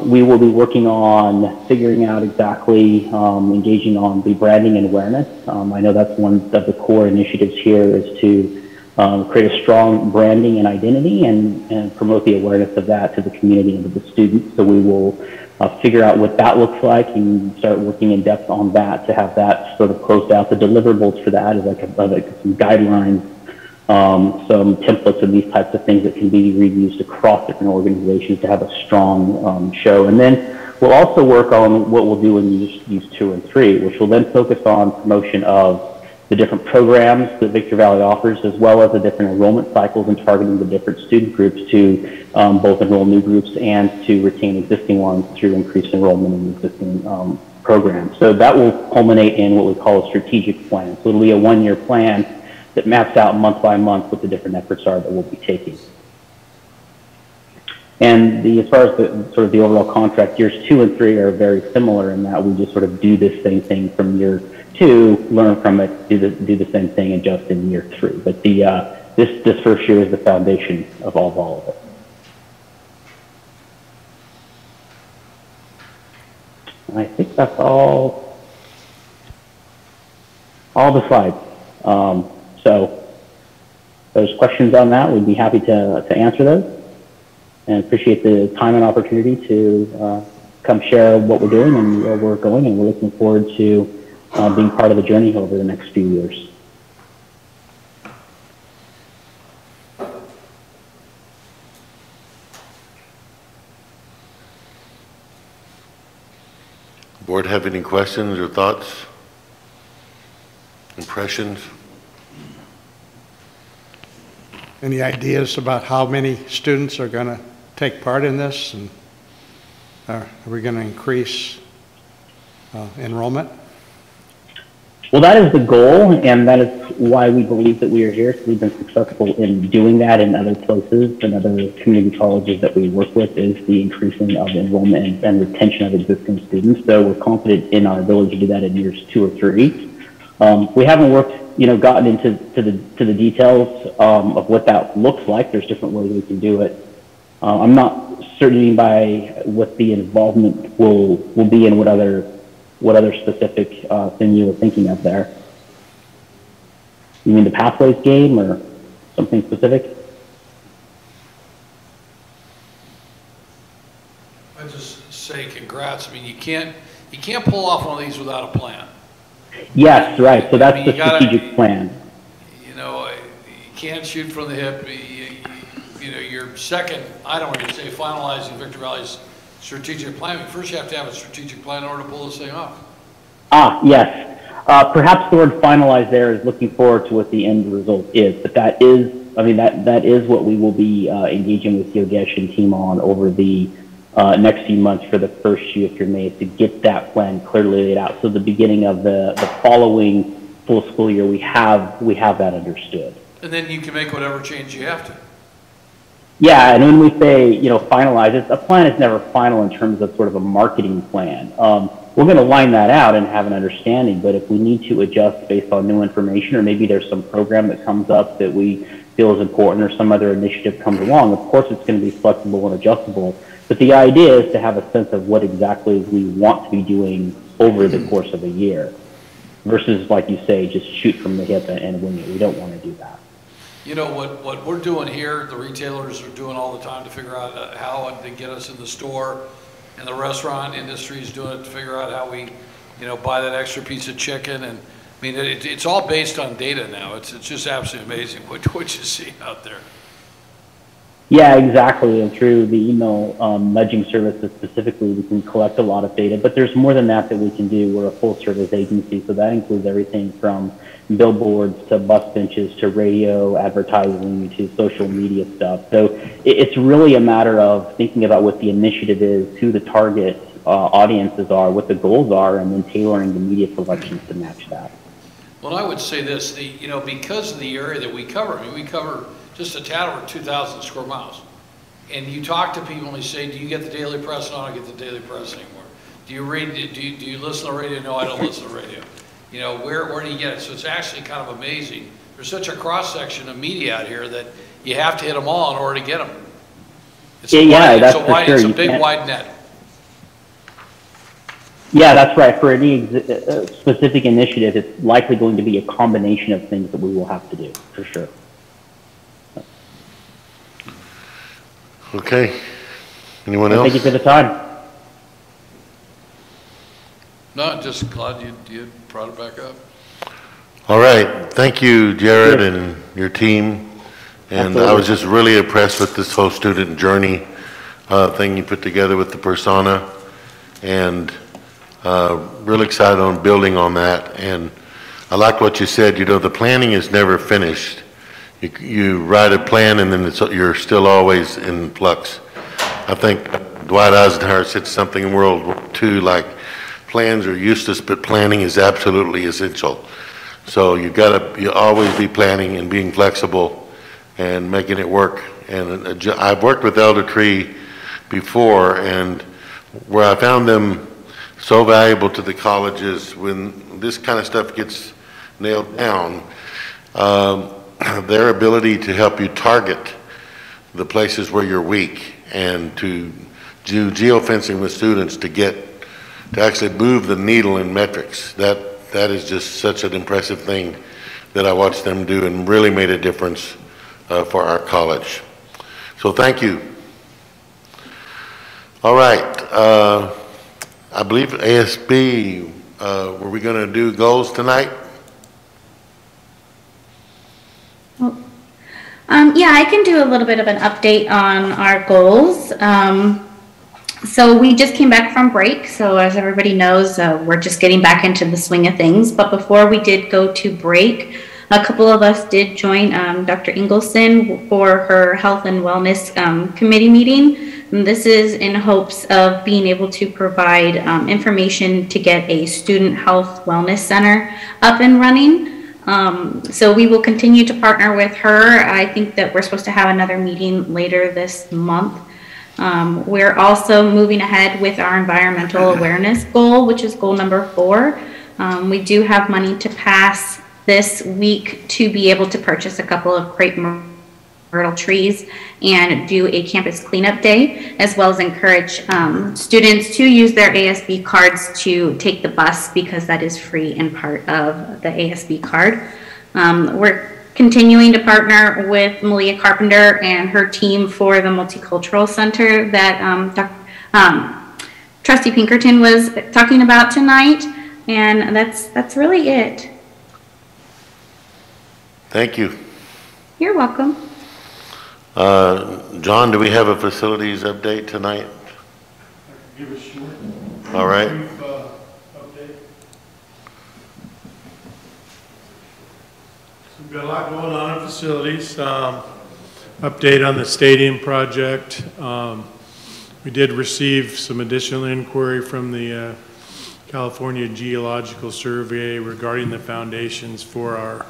we will be working on figuring out exactly engaging on the branding and awareness. I know that's one of the core initiatives here is to create a strong branding and identity and promote the awareness of that to the community and to the students. So we will figure out what that looks like and start working in depth on that to have that sort of closed out. The deliverables for that is like some guidelines, some templates and these types of things that can be reused across different organizations to have a strong show. And then we'll also work on what we'll do in use 2 and 3, which will then focus on promotion of the different programs that Victor Valley offers, as well as the different enrollment cycles and targeting the different student groups to both enroll new groups and to retain existing ones through increased enrollment in existing programs. So that will culminate in what we call a strategic plan. So it'll be a 1-year plan that maps out month by month what the different efforts are that we'll be taking. And as far as the overall contract, years 2 and 3 are very similar in that we just sort of do this same thing from year 2, learn from it, do the same thing, adjust in year 3. But this first year is the foundation of all of it. And I think that's all the slides. So if there's questions on that, we'd be happy to answer those. And appreciate the time and opportunity to come share what we're doing and where we're going, and we're looking forward to being part of the journey over the next few years. Board have any questions or thoughts? Impressions? Any ideas about how many students are going to take part in this? And are we going to increase enrollment? Well, that is the goal, and that is why we believe that we are here. So we've been successful in doing that in other places and other community colleges that we work with, is the increasing of enrollment and retention of existing students. So we're confident in our ability to do that in years 2 or 3. We haven't gotten into the details of what that looks like. There's different ways we can do it. I'm not certain by what the involvement will be and what other specific thing you were thinking of there. You mean the Pathways game or something specific? I just say congrats. I mean, you can't pull off one of these without a plan. Yes, right. So that's the strategic plan. You know, you can't shoot from the hip. You know, your second item where you say finalizing Victor Valley's strategic plan. First, you have to have a strategic plan in order to pull this thing off. Yes. Perhaps the word finalize there is looking forward to what the end result is. But that is, that is what we will be engaging with Yogesh and team on over the next few months for the first year of your May to get that plan clearly laid out. So the beginning of the following full school year, we have that understood. And then you can make whatever change you have to. Yeah, and when we say, finalize, a plan is never final in terms of sort of a marketing plan. We're going to line that out and have an understanding, but if we need to adjust based on new information, or maybe there's some program that comes up that we feel is important or some other initiative comes along, of course it's going to be flexible and adjustable. But the idea is to have a sense of what exactly we want to be doing over the course of a year versus, like you say, just shoot from the hip and wing it. We don't want to do that. You know, what we're doing here, the retailers are doing all the time to figure out how to get us in the store, and the restaurant industry is doing it to figure out how we, buy that extra piece of chicken. And I mean, it's all based on data now. It's just absolutely amazing what you see out there. Yeah, exactly. And through the email nudging services specifically, we can collect a lot of data, but there's more than that we can do. We're a full service agency, so that includes everything from billboards to bus benches to radio advertising to social media stuff. So it's really a matter of thinking about what the initiative is, who the target audiences are, what the goals are, and then tailoring the media selections to match that. Well, I would say this, because of the area that we cover, we cover just a tad over 2,000 square miles. And you talk to people and they say, do you get the daily press? No, I don't get the daily press anymore. Do you read, do you listen to the radio? No, I don't listen to the radio. Where do you get it? So it's actually kind of amazing. There's such a cross-section of media out here that you have to hit them all in order to get them. It's a big, wide net. Yeah, that's right. For any specific initiative, it's likely going to be a combination of things that we will have to do, for sure. Okay. Anyone else? Thank you for the time. No, just glad you brought it back up. All right. Thank you, Jared, and your team. And absolutely. I was just really impressed with this whole student journey thing you put together with the persona, and really excited on building on that. And I like what you said, the planning is never finished. You write a plan and then you're still always in flux. I think Dwight Eisenhower said something in World War II like, plans are useless, but planning is absolutely essential. So you always be planning and being flexible and making it work. And I've worked with Elder Tree before, and where I found them so valuable to the colleges when this kind of stuff gets nailed down, their ability to help you target the places where you're weak and to do geofencing with students to actually move the needle in metrics. That is just such an impressive thing that I watched them do and really made a difference for our college. So thank you. All right. I believe ASB, were we going to do goals tonight? Well, yeah, I can do a little bit of an update on our goals. So we just came back from break. So as everybody knows, we're just getting back into the swing of things. But before we did go to break, a couple of us did join Dr. Ingleson for her health and wellness committee meeting. And this is in hopes of being able to provide information to get a student health wellness center up and running. So we will continue to partner with her. I think that we're supposed to have another meeting later this month. We're also moving ahead with our environmental awareness goal, which is goal number 4. We do have money to pass this week to be able to purchase a couple of crepe myrtle trees and do a campus cleanup day, as well as encourage students to use their ASB cards to take the bus, because that is free and part of the ASB card. We're continuing to partner with Malia Carpenter and her team for the Multicultural Center that Trustee Pinkerton was talking about tonight, and that's really it. Thank you. You're welcome. John, do we have a facilities update tonight? I can give a short. All right. Brief, update. So we've got a lot going on in facilities. Update on the stadium project. We did receive some additional inquiry from the California Geological Survey regarding the foundations for our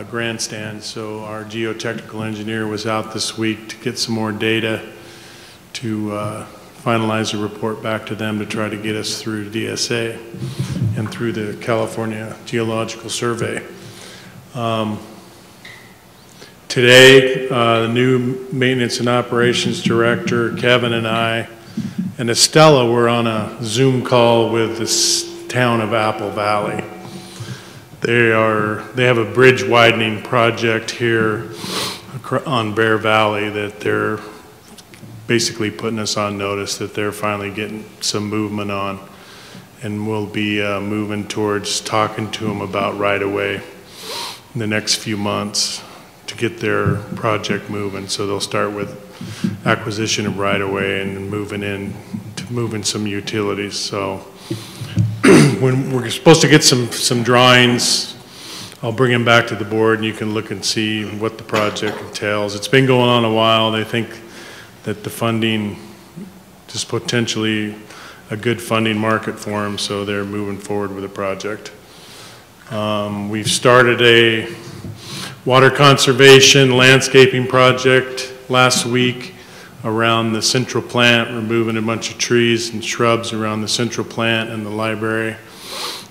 grandstand. So our geotechnical engineer was out this week to get some more data to finalize a report back to them to try to get us through DSA and through the California Geological Survey. Today, the new maintenance and operations director, Kevin, and I, and Estella were on a Zoom call with the town of Apple Valley. They have a bridge widening project here on Bear Valley that they're basically putting us on notice that they're finally getting some movement on, and we'll be moving towards talking to them about right away in the next few months to get their project moving. So they'll start with acquisition of right away and moving some utilities. So when we're supposed to get some drawings, I'll bring them back to the board and you can look and see what the project entails. It's been going on a while. They think that the funding is potentially a good funding market for them, so they're moving forward with the project. We've started a water conservation landscaping project last week around the central plant, removing a bunch of trees and shrubs around the central plant and the library,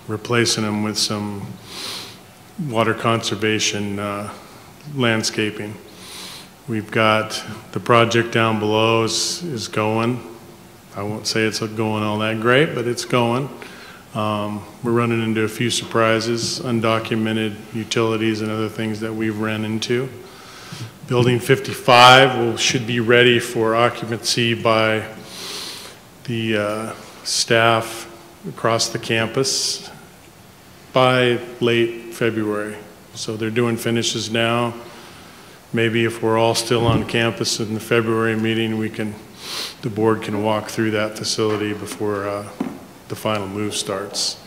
replacing them with some water conservation landscaping. We've got the project down below is going. I won't say it's going all that great, but it's going. We're running into a few surprises, undocumented utilities and other things that we've ran into. Building 55 should be ready for occupancy by the staff across the campus by late February. So they're doing finishes now. Maybe if we're all still on campus in the February meeting, the board can walk through that facility before the final move starts.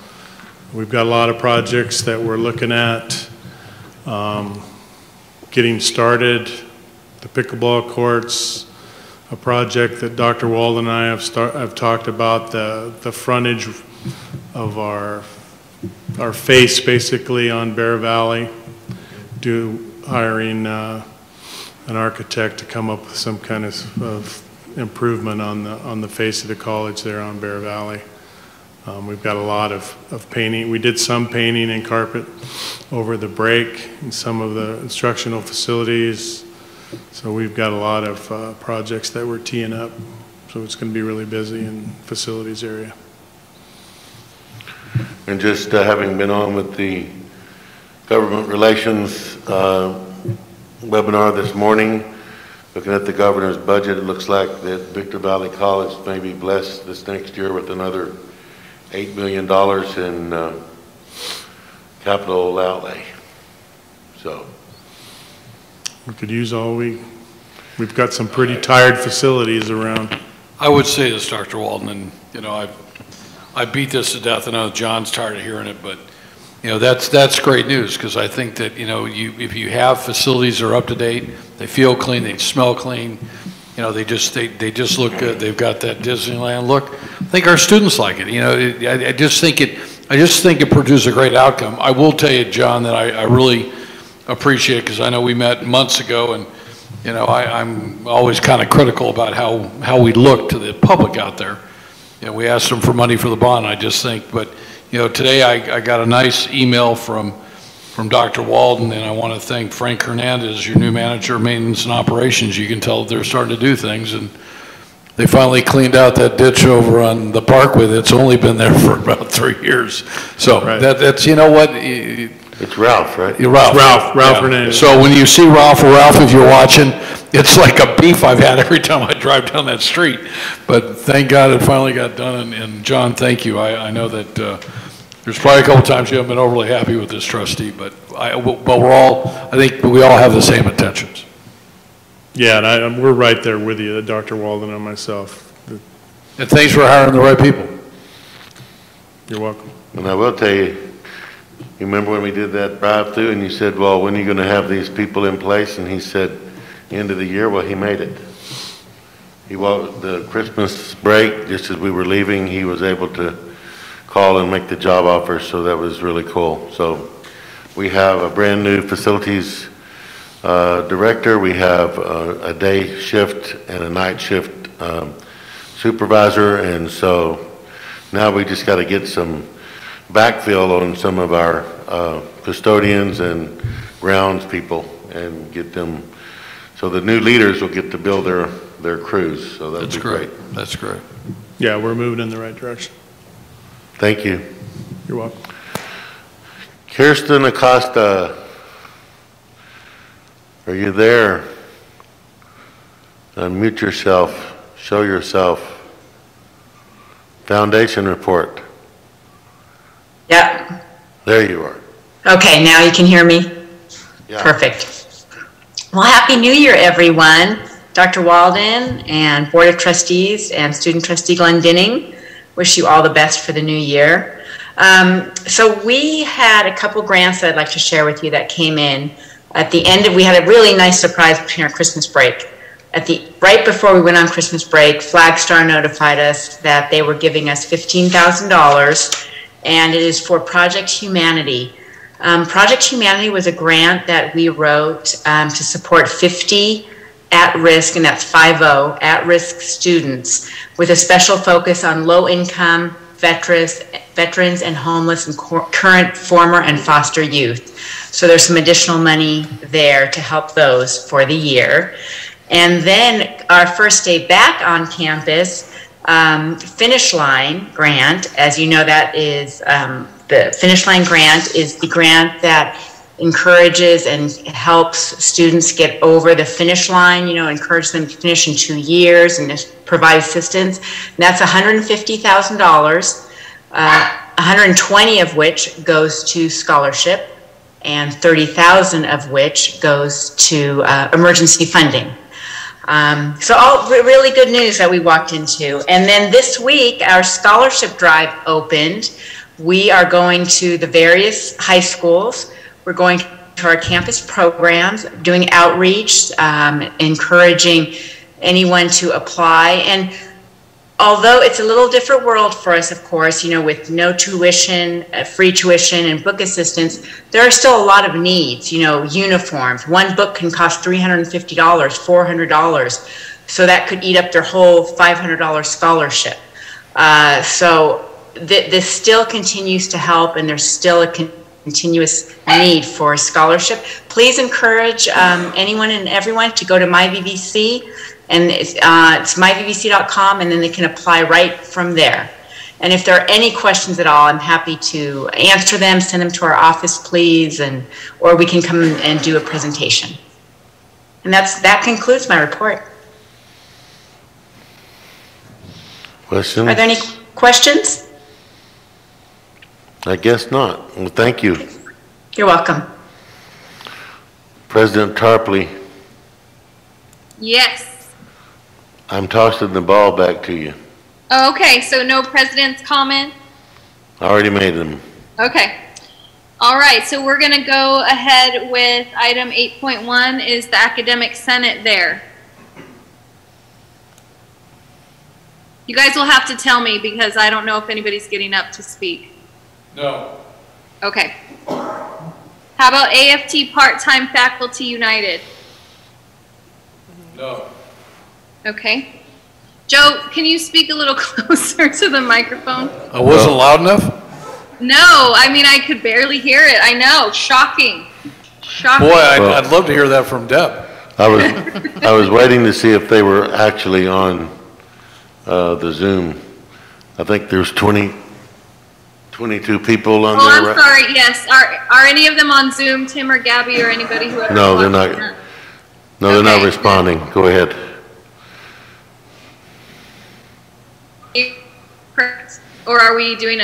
We've got a lot of projects that we're looking at getting started. The pickleball courts, a project that Dr. Walden and I have talked about, the frontage of our face basically on Bear Valley, hiring an architect to come up with some kind of improvement on the face of the college there on Bear Valley. We've got a lot of painting. We did some painting and carpet over the break in some of the instructional facilities. So we've got a lot of projects that we're teeing up. So it's going to be really busy in the facilities area. And just having been on with the government relations webinar this morning, looking at the governor's budget, it looks like that Victor Valley College may be blessed this next year with another $8 million in capital outlay. So we could use all we've got some pretty tired facilities around. I would say this, Dr. Walden, and, you know, I beat this to death. I know John's tired of hearing it, but, you know, that's great news, because I think that, you know, if you have facilities that are up to date, they feel clean, they smell clean, you know, they just look good. They've got that Disneyland look. I think our students like it. You know, I just think it produces a great outcome. I will tell you, John, that I really appreciate, because I know we met months ago, and, you know, I'm always kind of critical about how we look to the public out there. You know, we asked them for money for the bond, I just think, but, you know, today I got a nice email from Dr. Walden, and I want to thank Frank Hernandez, your new manager of maintenance and operations. You can tell they're starting to do things, and they finally cleaned out that ditch over on the Parkway that's only been there for about 3 years. So right. that's, you know what? It's Ralph, right? Ralph. Ralph Hernandez. So when you see Ralph, if you're watching, it's like a beef I've had every time I drive down that street. But thank God it finally got done. And John, thank you. I know that there's probably a couple times you haven't been overly happy with this trustee, but I think we all have the same intentions. Yeah, and we're right there with you, Dr. Walden and myself. And thanks for hiring the right people. You're welcome. And I will tell you, you remember when we did that drive-through and you said, well, when are you going to have these people in place? And he said, end of the year. Well, he made it. The Christmas break, just as we were leaving, he was able to call and make the job offer, so that was really cool. So we have a brand new facilities director. We have a day shift and a night shift supervisor, and so now we just got to get some backfill on some of our custodians and grounds people and get them, so the new leaders will get to build their crews. So that's great. That's great. Yeah, we're moving in the right direction. Thank you. You're welcome. Kirsten Acosta, are you there? Unmute yourself. Show yourself. Foundation report. Yep. There you are. Okay, now you can hear me? Yeah. Perfect. Well, Happy New Year, everyone. Dr. Walden and Board of Trustees and Student Trustee Glendinning, wish you all the best for the new year. So we had a couple grants that I'd like to share with you that came in. At the end, we had a really nice surprise between our Christmas break. Right before we went on Christmas break, Flagstar notified us that they were giving us $15,000, and it is for Project Humanity. Project Humanity was a grant that we wrote to support 50 at-risk, and that's 50, at-risk students with a special focus on low-income veterans and homeless and current, former, and foster youth. So there's some additional money there to help those for the year. And then our first day back on campus, Finish Line grant, as you know, that is the Finish Line grant is the grant that encourages and helps students get over the finish line, you know, encourage them to finish in 2 years and just provide assistance. And that's $150,000, 120 of which goes to scholarship and 30,000 of which goes to emergency funding. So all really good news that we walked into. And then this week, our scholarship drive opened. We are going to the various high schools. We're going to our campus programs, doing outreach, encouraging anyone to apply. And although it's a little different world for us, of course, you know, with no tuition, free tuition, and book assistance, there are still a lot of needs, you know, uniforms. One book can cost $350, $400. So that could eat up their whole $500 scholarship. So this still continues to help, and there's still a continuous need for a scholarship. Please encourage anyone and everyone to go to MyVVC, and it's myvvc.com, and then they can apply right from there. And if there are any questions at all, I'm happy to answer them. Send them to our office, please, or we can come and do a presentation. And that concludes my report. Questions? Are there any questions? I guess not. Well, thank you. You're welcome. President Tarpley. Yes. I'm tossing the ball back to you. Oh, okay, so no president's comment? I already made them. Okay. All right, so we're going to go ahead with item 8.1 is the academic senate there. You guys will have to tell me because I don't know if anybody's getting up to speak. No. Okay. How about AFT Part-Time Faculty United? No. Okay. Joe, can you speak a little closer to the microphone? I wasn't loud enough? No, I mean, I could barely hear it. I know, shocking. Shocking. Boy, I'd love to hear that from Deb. I was waiting to see if they were actually on the Zoom. I think there's 22 people on there. Oh, I'm sorry, yes. Are any of them on Zoom, Tim or Gabby or anybody who? No, they're not. No, they're not responding. Go ahead. Or are we doing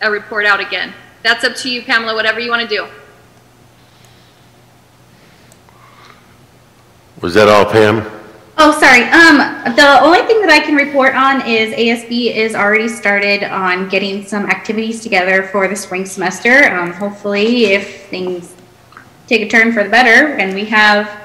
a report out again? That's up to you, Pamela, whatever you want to do. Was that all, Pam? Oh, sorry. The only thing that I can report on is ASB is already started on getting some activities together for the spring semester. Hopefully, if things take a turn for the better and we have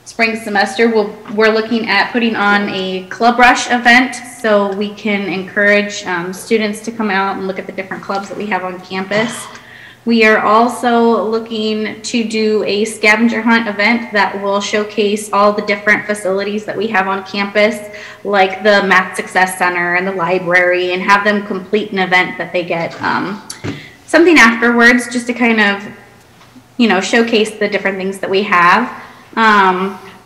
spring semester, we're looking at putting on a club rush event so we can encourage students to come out and look at the different clubs that we have on campus. We are also looking to do a scavenger hunt event that will showcase all the different facilities that we have on campus, like the Math Success Center and the library, and have them complete an event that they get something afterwards just to kind of, you know, showcase the different things that we have.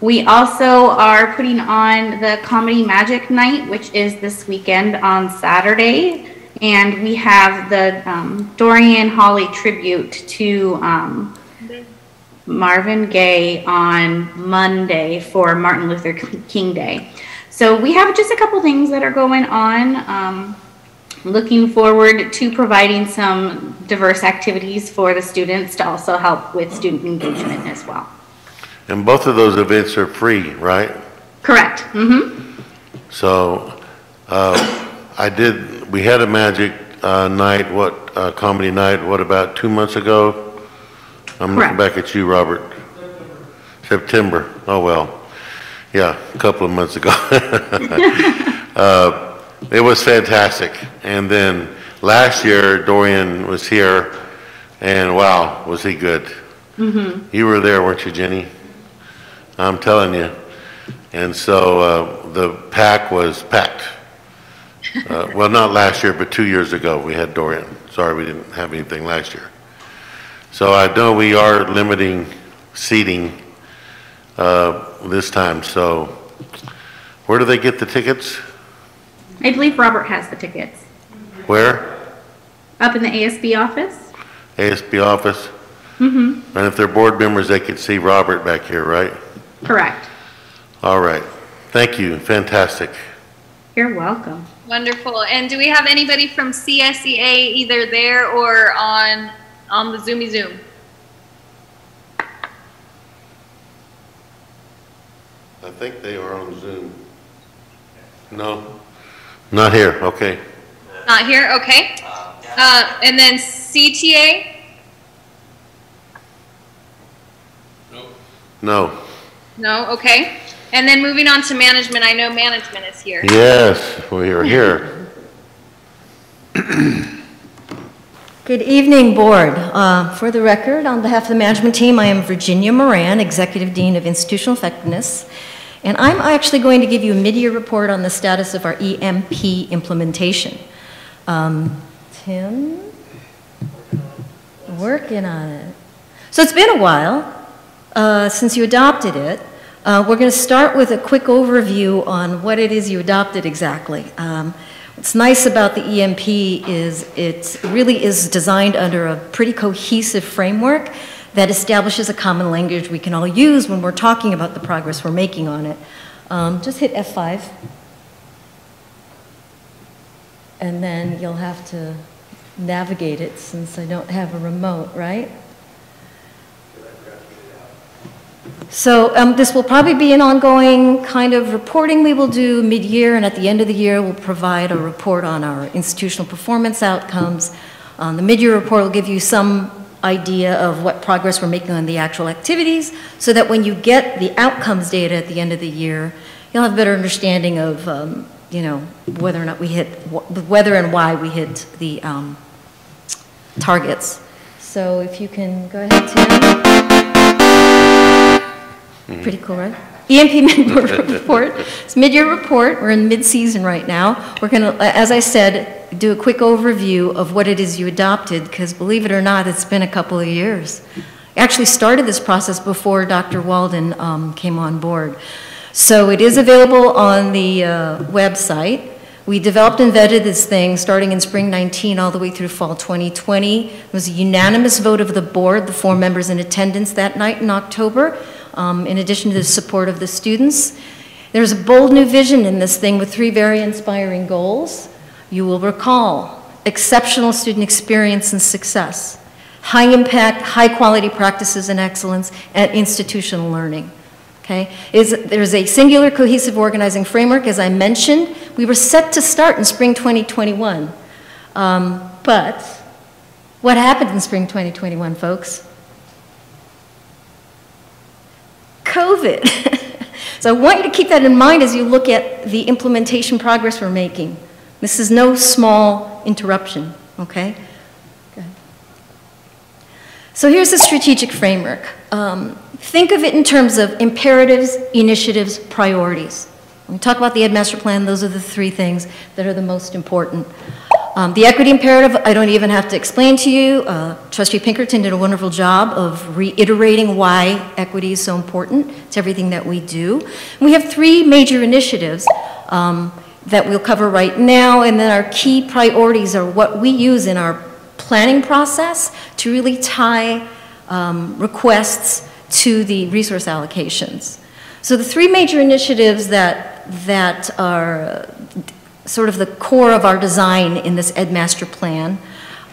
We also are putting on the Comedy Magic Night, which is this weekend on Saturday. And we have the Dorian Hawley tribute to Marvin Gaye on Monday for Martin Luther King Day. So we have just a couple things that are going on. Looking forward to providing some diverse activities for the students to also help with student engagement as well. And both of those events are free, right? Correct. Mm-hmm. So we had a magic night, comedy night, what, about 2 months ago? I'm looking back at you, Robert. September. Oh, well. Yeah, a couple of months ago. It was fantastic. And then last year, Dorian was here, and wow, was he good. Mm-hmm. You were there, weren't you, Jenny? I'm telling you. And so the pack was packed. Well, not last year, but 2 years ago we had Dorian. Sorry, we didn't have anything last year. So I know we are limiting seating this time. So where do they get the tickets? I believe Robert has the tickets. Where? Up in the ASB office. ASB office? Mm-hmm. And if they're board members, they could see Robert back here, right? Correct. All right. Thank you. Fantastic. You're welcome. Wonderful. And do we have anybody from CSEA either there or on the Zoomy Zoom? I think they are on Zoom. No? Not here. Okay. Not here? Okay. And then CTA? No. No? Okay. And then moving on to management, I know management is here. Yes, we are here. Good evening, Board. For the record, on behalf of the management team, I am Virginia Moran, Executive Dean of Institutional Effectiveness, and I'm actually going to give you a mid-year report on the status of our EMP implementation. Tim? Working on it. So it's been a while since you adopted it. We're going to start with a quick overview on what it is you adopted exactly. What's nice about the EMP is it really is designed under a pretty cohesive framework that establishes a common language we can all use when we're talking about the progress we're making on it. Just hit F5. And then you'll have to navigate it since I don't have a remote, right? So this will probably be an ongoing kind of reporting we will do mid-year, and at the end of the year, we'll provide a report on our institutional performance outcomes. The mid-year report will give you some idea of what progress we're making on the actual activities, so that when you get the outcomes data at the end of the year, you'll have a better understanding of, you know, whether or not we hit, whether and why we hit the targets. So if you can go ahead, Tim. Pretty cool, right? EMP mid-year report. It's mid-year report. We're in mid-season right now. We're going to, as I said, do a quick overview of what it is you adopted, because believe it or not, it's been a couple of years. I actually started this process before Dr. Walden came on board. So it is available on the website. We developed and vetted this thing starting in spring 19 all the way through fall 2020. It was a unanimous vote of the board, the 4 members in attendance that night in October, in addition to the support of the students. There's a bold new vision in this thing with 3 very inspiring goals. You will recall exceptional student experience and success, high impact, high quality practices and excellence, and institutional learning. Okay? There's a singular cohesive organizing framework, as I mentioned. We were set to start in spring 2021. But what happened in spring 2021, folks? COVID. So I want you to keep that in mind as you look at the implementation progress we're making. This is no small interruption, okay? Good. So here's the strategic framework. Think of it in terms of imperatives, initiatives, priorities. When we talk about the Ed Master Plan, those are the 3 things that are the most important. The equity imperative, I don't even have to explain to you. Trustee Pinkerton did a wonderful job of reiterating why equity is so important to everything that we do. And we have 3 major initiatives that we'll cover right now, and then our key priorities are what we use in our planning process to really tie requests to the resource allocations. So the 3 major initiatives that are sort of the core of our design in this Ed Master Plan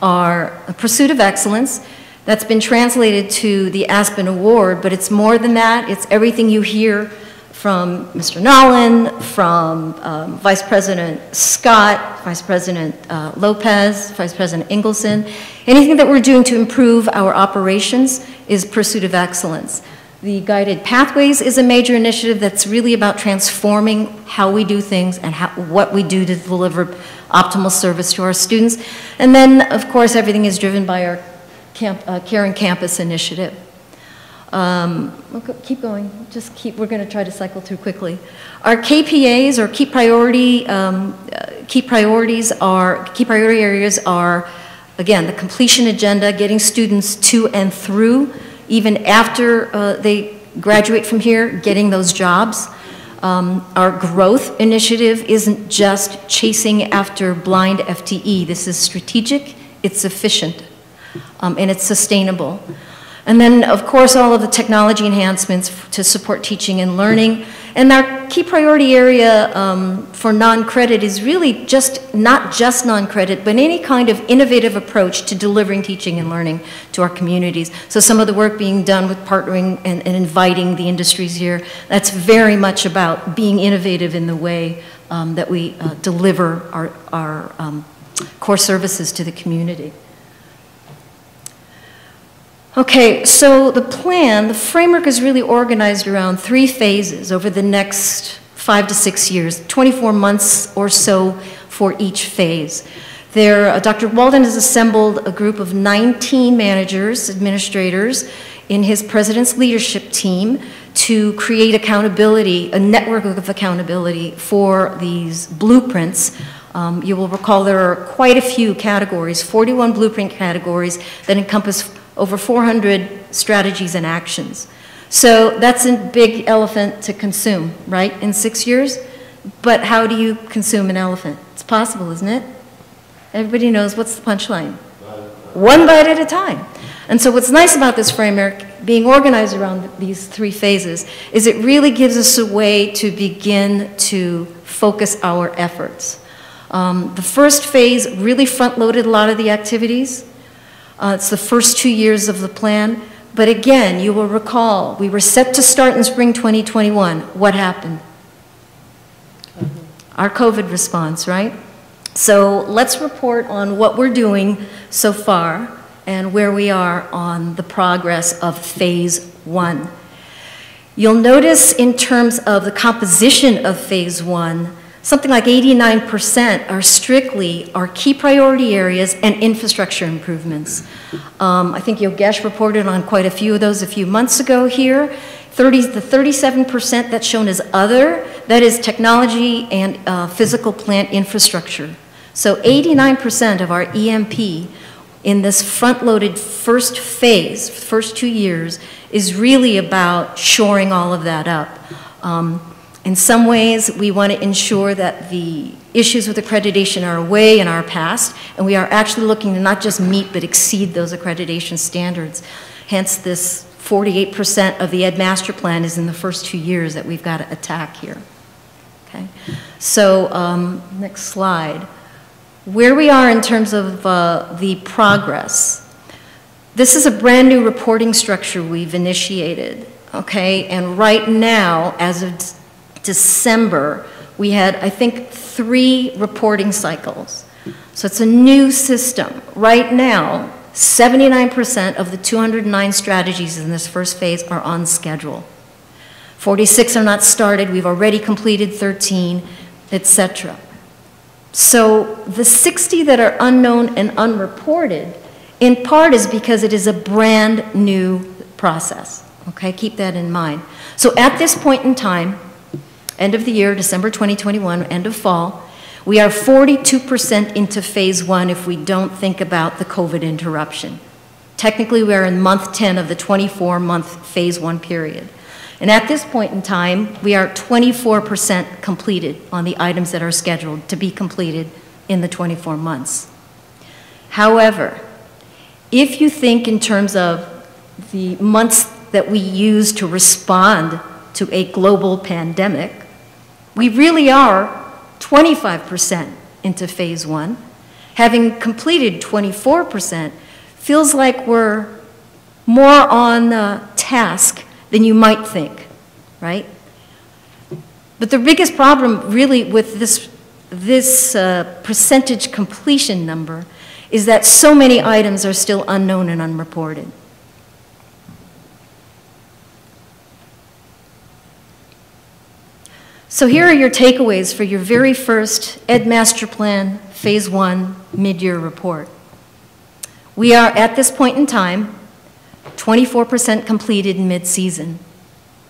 are a pursuit of excellence. That's been translated to the Aspen Award, but it's more than that. It's everything you hear from Mr. Nolan, from Vice President Scott, Vice President Lopez, Vice President Ingleson. Anything that we're doing to improve our operations is pursuit of excellence. The Guided Pathways is a major initiative that's really about transforming how we do things and what we do to deliver optimal service to our students. And then, of course, everything is driven by our Caring Campus initiative. Keep going. We're going to try to cycle through quickly. Our KPAs, or key priority areas are, again, the completion agenda, getting students to and through, even after they graduate from here, getting those jobs. Our growth initiative isn't just chasing after blind FTE. This is strategic, it's efficient, and it's sustainable. And then, of course, all of the technology enhancements to support teaching and learning. And our key priority area for non-credit is really not just non-credit, but any kind of innovative approach to delivering teaching and learning to our communities. So some of the work being done with partnering and inviting the industries here, that's very much about being innovative in the way that we deliver our core services to the community. Okay, so the plan, the framework is really organized around 3 phases over the next 5 to 6 years, 24 months or so for each phase. Dr. Walden has assembled a group of 19 managers, administrators, in his president's leadership team to create accountability, a network of accountability for these blueprints. You will recall there are quite a few categories, 41 blueprint categories that encompass over 400 strategies and actions. So that's a big elephant to consume, right, in 6 years? But how do you consume an elephant? It's possible, isn't it? Everybody knows what's the punchline. 1 bite at a time. And so what's nice about this framework, being organized around these 3 phases, is it really gives us a way to begin to focus our efforts. The first phase really front-loaded a lot of the activities. It's the first 2 years of the plan. But again, you will recall, we were set to start in spring 2021. What happened? Our COVID response, right? So let's report on what we're doing so far and where we are on the progress of phase 1. You'll notice in terms of the composition of phase 1, something like 89% are strictly our key priority areas and infrastructure improvements. I think Yogesh reported on quite a few of those a few months ago here. The 37% that's shown as other, that is technology and physical plant infrastructure. So 89% of our EMP in this front-loaded first phase, first 2 years, is really about shoring all of that up. In some ways, we want to ensure that the issues with accreditation are way in our past, and we are actually looking to not just meet but exceed those accreditation standards. Hence, this 48% of the Ed Master Plan is in the first 2 years that we've got to attack here. Okay, so next slide. Where we are in terms of the progress. This is a brand new reporting structure we've initiated, okay? And right now, as of December, we had, I think, 3 reporting cycles. So it's a new system. Right now, 79% of the 209 strategies in this first phase are on schedule. 46 are not started. We've already completed 13, etc. So the 60 that are unknown and unreported, in part is because it is a brand new process. Okay, keep that in mind. So at this point in time, end of the year, December 2021, end of fall, we are 42% into phase 1 if we don't think about the COVID interruption. Technically, we are in month 10 of the 24-month phase 1 period. And at this point in time, we are 24% completed on the items that are scheduled to be completed in the 24 months. However, if you think in terms of the months that we use to respond to a global pandemic, we really are 25% into phase 1. Having completed 24% feels like we're more on task than you might think, right? But the biggest problem really with this percentage completion number is that so many items are still unknown and unreported. So here are your takeaways for your very first Ed Master Plan Phase 1 mid-year report. We are at this point in time 24% completed mid-season,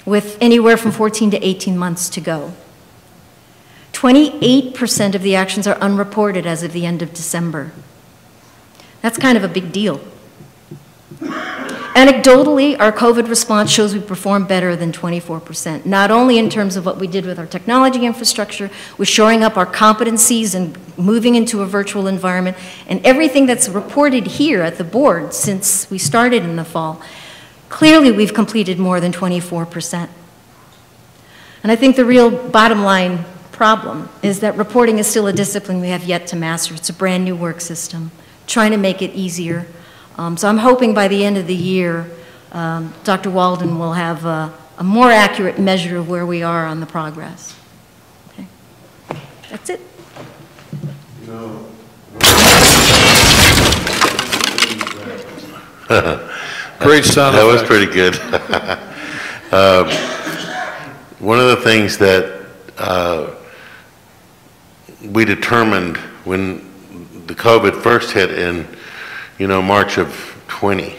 with anywhere from 14 to 18 months to go. 28% of the actions are unreported as of the end of December. That's kind of a big deal. Anecdotally, our COVID response shows we performed better than 24%, not only in terms of what we did with our technology infrastructure, with shoring up our competencies and moving into a virtual environment, and everything that's reported here at the board since we started in the fall. Clearly, we've completed more than 24%. And I think the real bottom line problem is that reporting is still a discipline we have yet to master. It's a brand new work system, trying to make it easier. So I'm hoping by the end of the year, Dr. Walden will have a more accurate measure of where we are on the progress. Okay. That's it. Great sound That was effect. pretty good. One of the things that we determined when the COVID first hit in March of 20.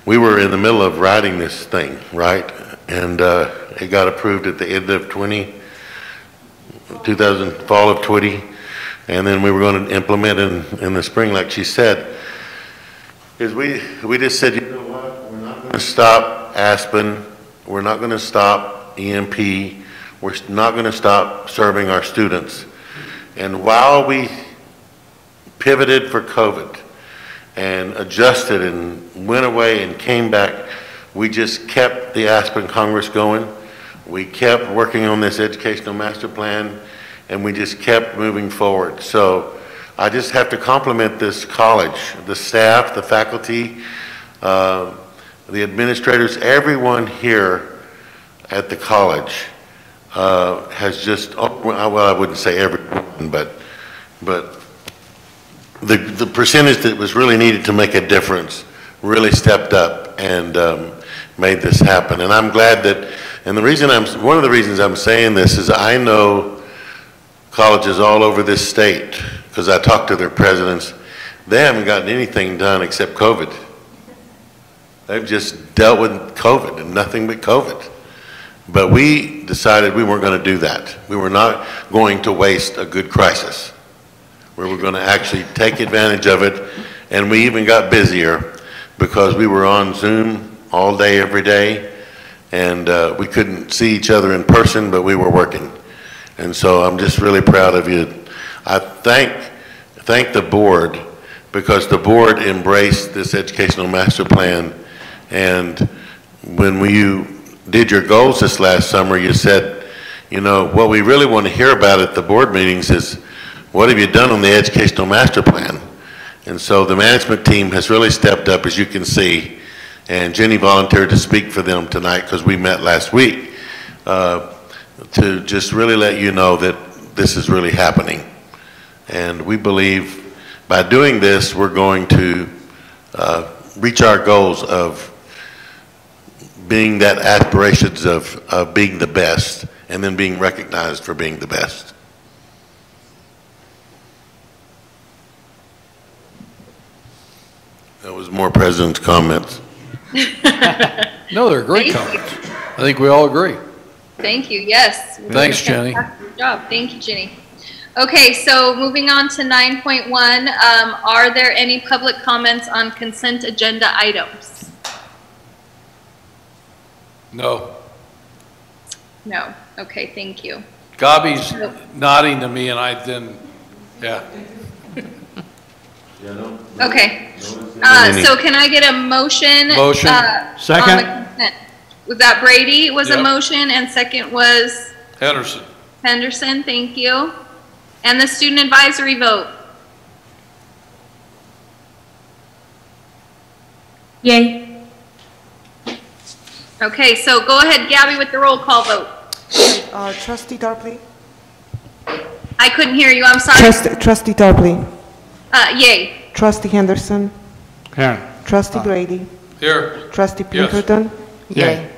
We were in the middle of writing this thing, right? And it got approved at the end of 2000, fall of 20. And then we were going to implement in the spring, like she said. Is we just said, you know what? We're not going to stop Aspen. We're not going to stop EMP. We're not going to stop serving our students. And while we pivoted for COVID, and adjusted and went away and came back, we just kept the Aspen Congress going. We kept working on this educational master plan, and we just kept moving forward. So I just have to compliment this college, the staff, the faculty, the administrators, everyone here at the college has just, well, I wouldn't say everyone, but the percentage that was really needed to make a difference really stepped up and made this happen. And I'm glad that, and one of the reasons I'm saying this is I know colleges all over this state, because I talked to their presidents, they haven't gotten anything done except COVID. They've just dealt with COVID and nothing but COVID. But we decided we weren't going to do that. We were not going to waste a good crisis. We were going to actually take advantage of it, and we even got busier because we were on Zoom all day, every day, and we couldn't see each other in person, but we were working. And so I'm just really proud of you. I thank the board, because the board embraced this educational master plan, and when you did your goals this last summer, you said, you know, what we really want to hear about at the board meetings is, what have you done on the educational master plan? And so the management team has really stepped up, as you can see, and Jenny volunteered to speak for them tonight because we met last week, to just really let you know that this is really happening. And we believe by doing this, we're going to reach our goals of being that aspirations of being the best, and then being recognized for being the best. That was more President's comments. No, they're great comments. I think we all agree. Thank you, yes. Thanks, Jenny. Good job, thank you, Jenny. Okay, so moving on to 9.1, are there any public comments on consent agenda items? No. No, okay, thank you. Gabi's nodding to me, and I then, yeah. Okay, so can I get a motion? Motion. Second. On the consent? Was that Brady was a Yep. motion, and second was Henderson. Henderson, thank you. And the student advisory vote? Yay. Okay, so go ahead, Gabby, with the roll call vote. Trustee Darpley? I couldn't hear you, I'm sorry. Trustee Darpley? Yay. Trustee Henderson? Here. Trustee Brady? Here. Trustee Yes. Pinkerton? Yay.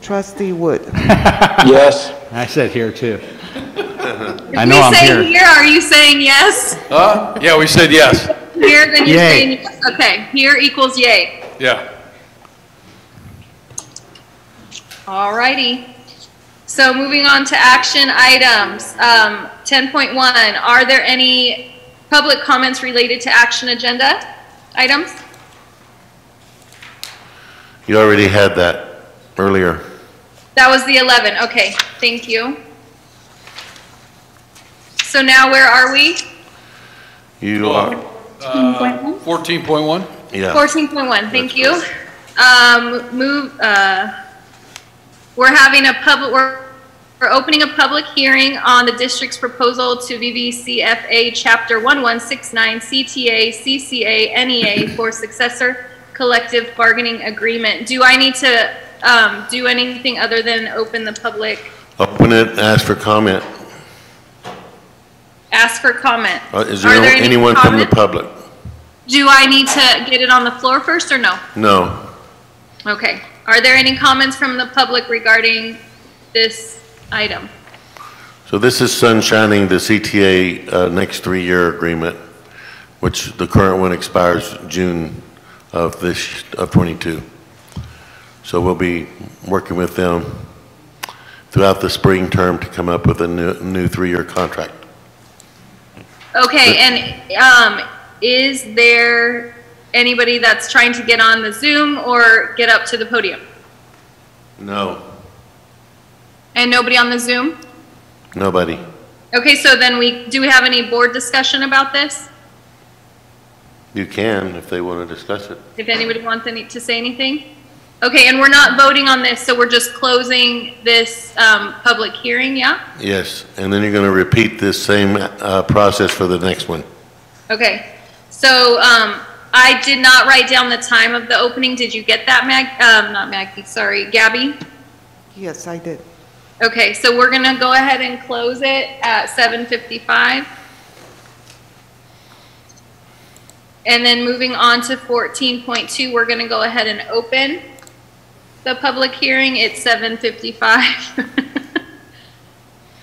Trustee Wood? Yes. I said here too. I know I'm If we say here. here, are you saying yes? Yeah, we said yes. Here, then you're Yay. saying yes. Okay, here equals yay. Yeah. All righty. So moving on to action items. 10.1, are there any public comments related to action agenda items? You already had that earlier. That was the 11, okay, thank you. So now where are we? You are, 14.1? yeah. 14.1, thank you. We're having a we're opening a public hearing on the district's proposal to VVCFA Chapter 1169 CTA, CCA, NEA for successor collective bargaining agreement. Do I need to do anything other than open the public? Open it, ask for comment. Ask for comment. Is Are there there any anyone from the comments? public? Do I need to get it on the floor first or no? No. Okay. Are there any comments from the public regarding this item? So this is sunshining the CTA next 3-year agreement, which the current one expires June of 22. So we'll be working with them throughout the spring term to come up with a new 3-year contract. Okay, and is there anybody that's trying to get on the Zoom or get up to the podium? No, And nobody on the Zoom? nobody. Okay, so then do we have any board discussion about this? You can if they want to discuss it. If anybody wants to say anything? Okay, and we're not voting on this, so we're just closing this public hearing, yeah? Yes, and then you're going to repeat this same process for the next one. Okay, so I did not write down the time of the opening. Did you get that, not Maggie, sorry, Gabby? Yes, I did. Okay, so we're gonna go ahead and close it at 7:55. And then moving on to 14.2, we're gonna go ahead and open the public hearing at 7:55.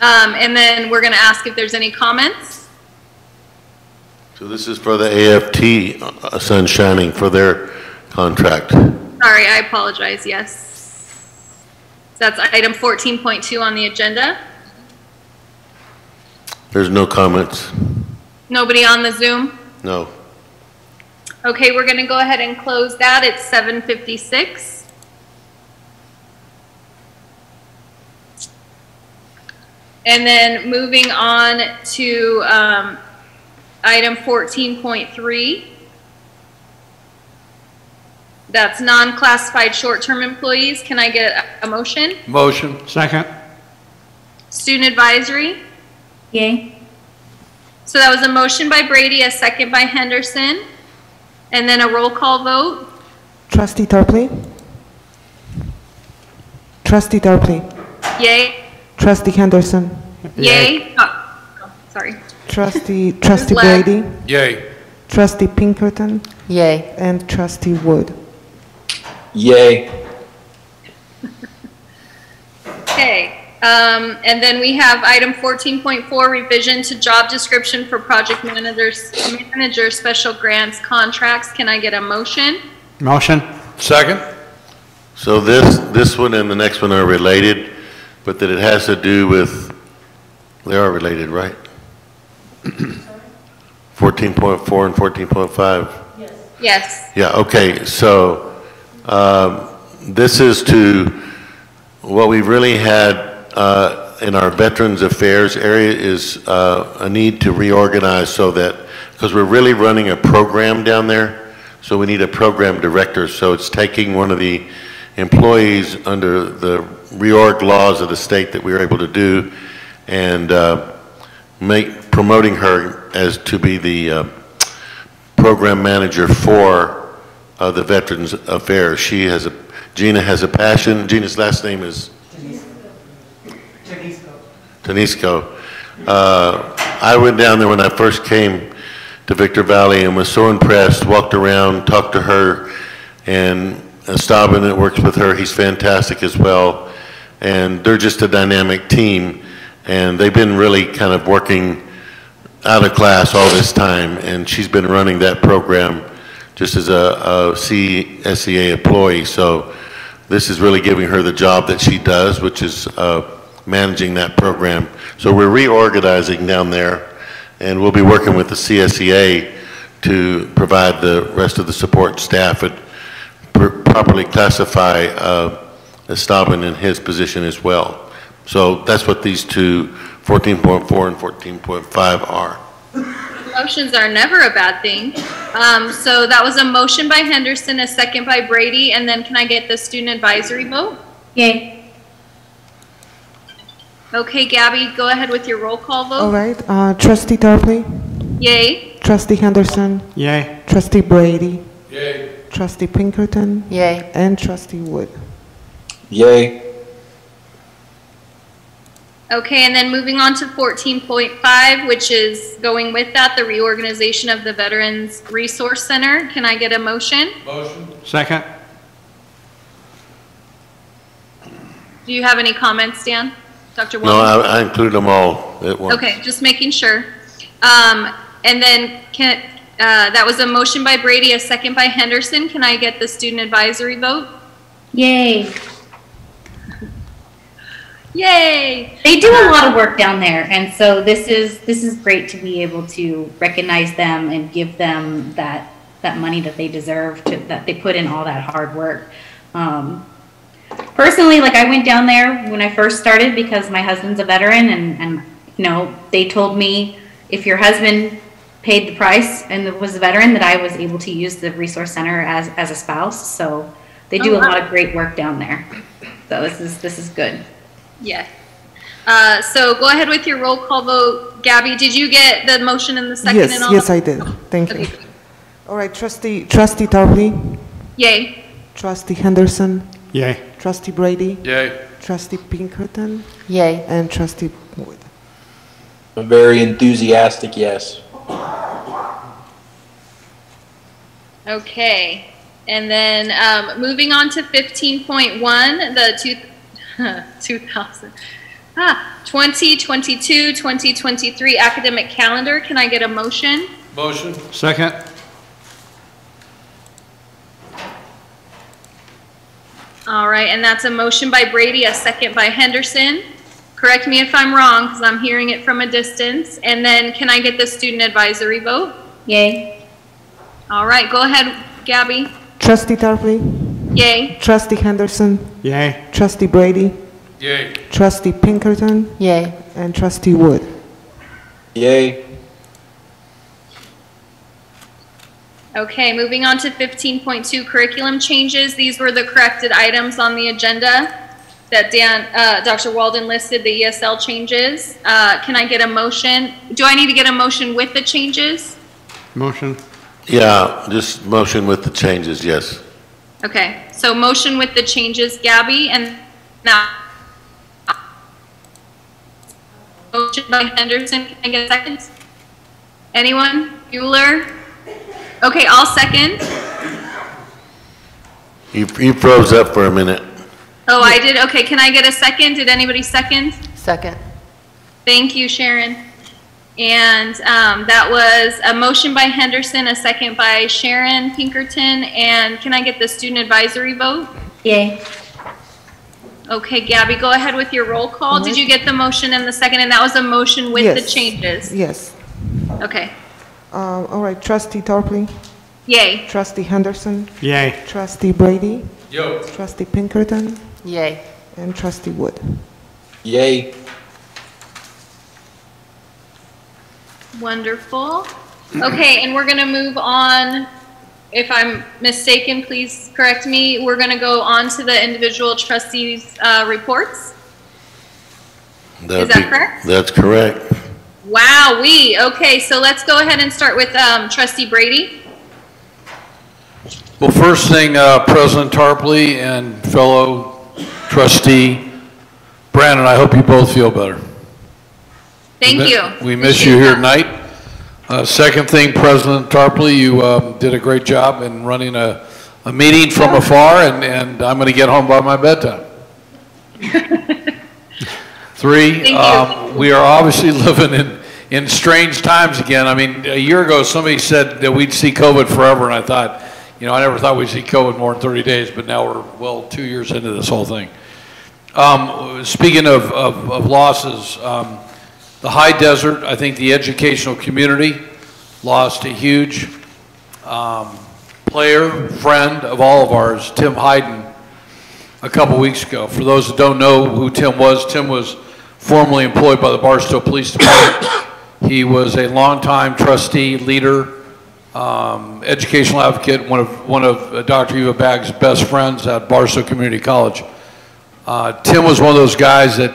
And then we're gonna ask if there's any comments. So this is for the AFT Sun Shining for their contract. Sorry, I apologize, yes. That's item 14.2 on the agenda. There's no comments. Nobody on the Zoom? No. Okay, we're gonna go ahead and close that at 7:56. And then moving on to item 14.3. That's non-classified short-term employees. Can I get a motion? Motion. Second. Student advisory? Yay. So that was a motion by Brady, a second by Henderson, and then a roll call vote. Trustee Tarpley? Trustee Tarpley? Yay. Trustee Henderson? Yay. Oh, sorry. Trustee left? Brady? Yay. Trustee Pinkerton? Yay. And Trustee Wood? Yay. Okay. And then we have item 14.4, revision to job description for project manager special grants contracts. Can I get a motion? Motion. Second. So this one and the next one are related, but that it has to do with, they are related, right? 14.4 and 14.5. Yes. Yeah, okay, so this is to, what we've really had in our Veterans Affairs area is a need to reorganize so that, because we're really running a program down there, so we need a program director. So it's taking one of the employees under the reorg laws of the state that we were able to do and promoting her as to be the program manager for the Veterans Affairs. Gina has a passion. Gina's last name is? Tanisco. I went down there when I first came to Victor Valley and was so impressed, walked around, talked to her, and Esteban that works with her, he's fantastic as well. And they're just a dynamic team, and they've been really kind of working out of class all this time, and she's been running that program just as a CSEA employee. So this is really giving her the job that she does, which is managing that program. So we're reorganizing down there, and we'll be working with the CSEA to provide the rest of the support staff and properly classify Esteban in his position as well. So that's what these two, 14.4 and 14.5 are. Motions are never a bad thing. So that was a motion by Henderson, a second by Brady, and then can I get the student advisory vote? Yay. Okay, Gabby, go ahead with your roll call vote. All right. Trustee Tarpley? Yay. Trustee Henderson? Yay. Trustee Brady? Yay. Trustee Pinkerton? Yay. And Trustee Wood? Yay. Okay, and then moving on to 14.5, which is going with that, the reorganization of the Veterans Resource Center. Can I get a motion? Motion. Second. Do you have any comments, Dan? Dr. No, Walden? I included them all at once. Okay, just making sure. And then that was a motion by Brady, a second by Henderson. Can I get the student advisory vote? Yay. Yay! They do a lot of work down there, and so this is great to be able to recognize them and give them that money that they deserve, that they put in all that hard work. Personally, like, I went down there when I first started because my husband's a veteran, and you know, they told me if your husband paid the price and was a veteran, that I was able to use the resource center as a spouse. So they do a lot of great work down there. So this is good. Yeah. So go ahead with your roll call vote. Gabby, did you get the motion in the second Yes, and all? yes, I did. Thank you. All right, Trustee Tarpley, Yay. Trustee Henderson, Yay. Trustee Brady, Yay. Trustee Pinkerton, Yay. and Trustee Wood. A very enthusiastic yes. Okay. And then moving on to 15.1, the 2022-2023 academic calendar. Can I get a motion? Motion. Second. All right, and that's a motion by Brady, a second by Henderson. Correct me if I'm wrong, because I'm hearing it from a distance. And then can I get the student advisory vote? Yay. All right, go ahead, Gabby. Trustee Tarpley, Yay. Trustee Henderson, Yay. Trustee Brady, Yay. Trustee Pinkerton, Yay. and Trustee Wood. Yay. Okay, moving on to 15.2 curriculum changes. These were the corrected items on the agenda that Dr. Walden listed, the ESL changes. Can I get a motion? Do I need to get a motion with the changes? Motion. Yeah, just motion with the changes, yes. Okay, so motion with the changes, Gabby, and now motion by Henderson. Can I get a second? Anyone? Bueller? Okay, I'll second. You froze up for a minute. Oh, I did? Okay, can I get a second? Did anybody second? Second. Thank you, Sharon. And that was a motion by Henderson, a second by Sharon Pinkerton. And can I get the student advisory vote? Yay. Okay, Gabby, go ahead with your roll call. Did you get the motion and the second? And that was a motion with the changes? Yes. Okay. All right, Trustee Tarpley, Yay. Trustee Henderson, Yay. Trustee Brady, Yo. Trustee Pinkerton, Yay. and Trustee Wood. Yay. Wonderful. Okay, and we're going to move on. If I'm mistaken, please correct me. We're going to go on to the individual trustees' reports. Is that correct? That's correct. Wow-wee. Okay, so let's go ahead and start with Trustee Brady. Well, first thing, President Tarpley and fellow trustee Brandon, I hope you both feel better. Thank you. We miss you here tonight. Second thing, President Tarpley, you did a great job in running a meeting from afar, and I'm going to get home by my bedtime. Three, we are obviously living in strange times again. I mean, a year ago, somebody said that we'd see COVID forever, and I thought, you know, I never thought we'd see COVID more than 30 days, but now we're, well, 2 years into this whole thing. Speaking of losses, the high desert, I think the educational community lost a huge player, friend of all of ours, Tim Hayden, a couple weeks ago. For those that don't know who Tim was formerly employed by the Barstow Police Department. He was a longtime trustee, leader, educational advocate, one of Dr. Eva Bagg's best friends at Barstow Community College. Tim was one of those guys that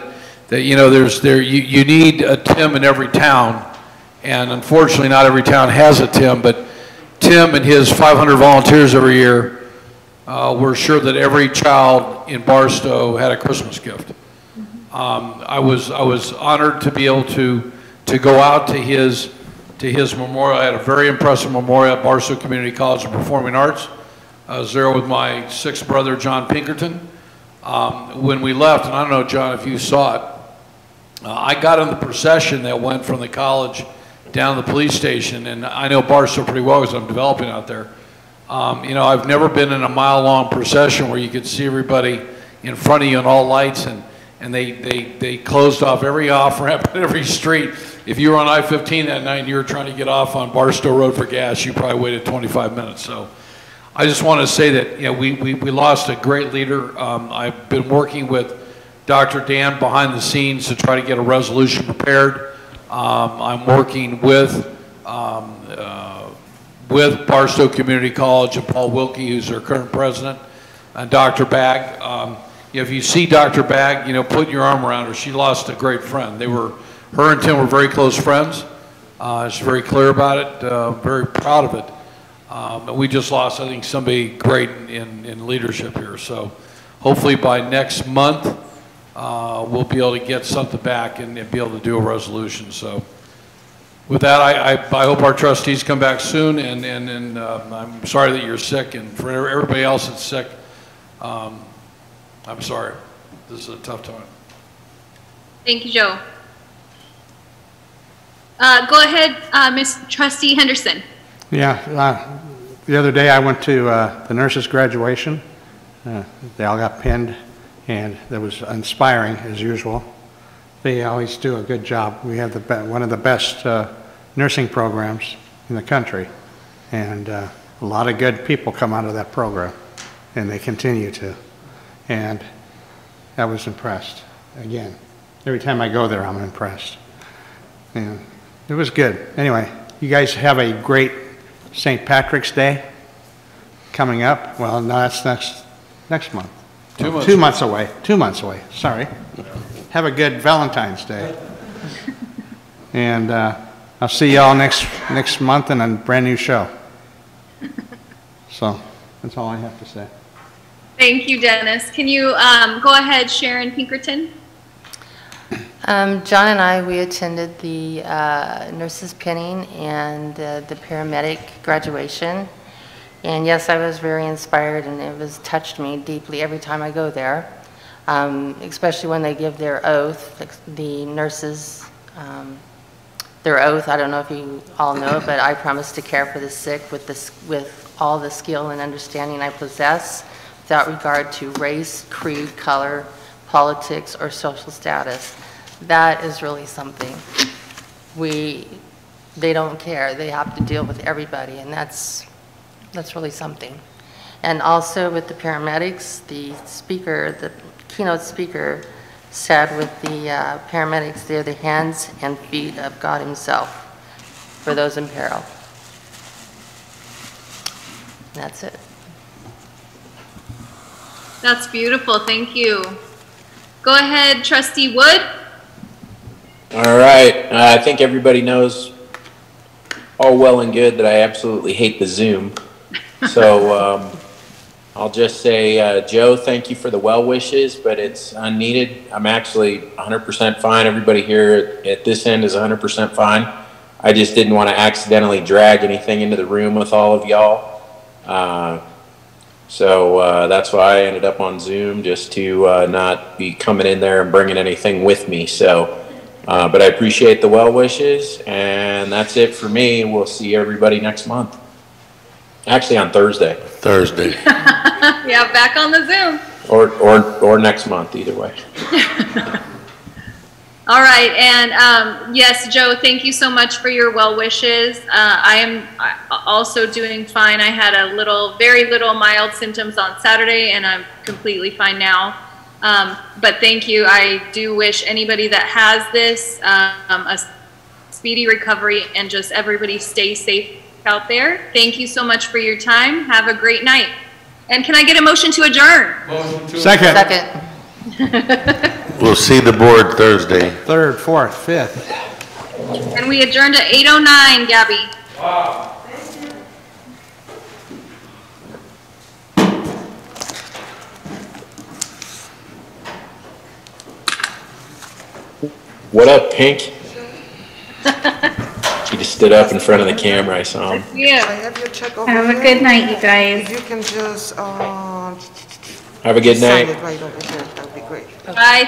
you know, you need a Tim in every town, and unfortunately not every town has a Tim, but Tim and his 500 volunteers every year were sure that every child in Barstow had a Christmas gift. I was honored to be able to go out to his memorial. I had a very impressive memorial at Barstow Community College of Performing Arts. I was there with my sixth brother, John Pinkerton. When we left, and I don't know, John, if you saw it, I got in the procession that went from the college down to the police station, and I know Barstow pretty well because I'm developing out there. You know, I've never been in a mile-long procession where you could see everybody in front of you on all lights, and they closed off every off-ramp at every street. If you were on I-15 that night and you were trying to get off on Barstow Road for gas, you probably waited 25 minutes. So I just want to say that, you know, we lost a great leader. I've been working with Dr. Dan behind the scenes to try to get a resolution prepared. I'm working with Barstow Community College and Paul Wilkie, who's their current president, and Dr. Bagg. If you see Dr. Bagg, you know, put your arm around her. She lost a great friend. Her and Tim were very close friends. She's very clear about it, very proud of it. And we just lost, I think, somebody great in leadership here. So hopefully by next month, we'll be able to get something back and be able to do a resolution. So with that, I hope our trustees come back soon, and I'm sorry that you're sick, and for everybody else that's sick, I'm sorry. This is a tough time. Thank you, Joe. Go ahead, Ms. Trustee Henderson. Yeah, the other day I went to the nurses' graduation. They all got pinned, and it was inspiring as usual. They always do a good job. We have one of the best nursing programs in the country, and a lot of good people come out of that program, and they continue to. And I was impressed. Again, every time I go there, I'm impressed. And it was good. Anyway, you guys have a great St. Patrick's Day coming up. Well, no, that's next month. 2 months. 2 months away. 2 months away. Sorry. Have a good Valentine's Day. And I'll see y'all next month in a brand new show. So that's all I have to say. Thank you, Dennis. Can you go ahead, Sharon Pinkerton? John and I, we attended the nurses pinning and the paramedic graduation. And yes, I was very inspired, and it was touched me deeply every time I go there, especially when they give their oath, the nurses, their oath. I don't know if you all know, but I promise to care for the sick with all the skill and understanding I possess, without regard to race, creed, color, politics, or social status. That is really something. They don't care. They have to deal with everybody, and that's really something. And also with the paramedics, the keynote speaker said with the paramedics, they're the hands and feet of God himself for those in peril. And that's it. That's beautiful. Thank you. Go ahead, Trustee Wood. All right. I think everybody knows all well and good that I absolutely hate the Zoom. So I'll just say, Joe, thank you for the well wishes, but it's unneeded. I'm actually 100% fine. Everybody here at this end is 100% fine. I just didn't want to accidentally drag anything into the room with all of y'all. So that's why I ended up on Zoom, just to not be coming in there and bringing anything with me. So, but I appreciate the well wishes, and that's it for me. We'll see everybody next month. Actually, on Thursday. Thursday. Yeah, back on the Zoom. Or next month, either way. All right, and yes, Joe, thank you so much for your well wishes. I am also doing fine. I had very little mild symptoms on Saturday, and I'm completely fine now. But thank you. I do wish anybody that has this a speedy recovery, and just everybody stay safe out there. Thank you so much for your time. Have a great night. And can I get a motion to adjourn? Second. We'll see the board Thursday. 3rd, 4th, 5th. And we adjourned at 8:09, Gabby. Wow. What up, Pink? She just stood up in front of the camera. I saw him. Yeah. I have your check over Have a here. good night, you guys. If you can just Have a good sign night. it right over here, that would be great. Bye.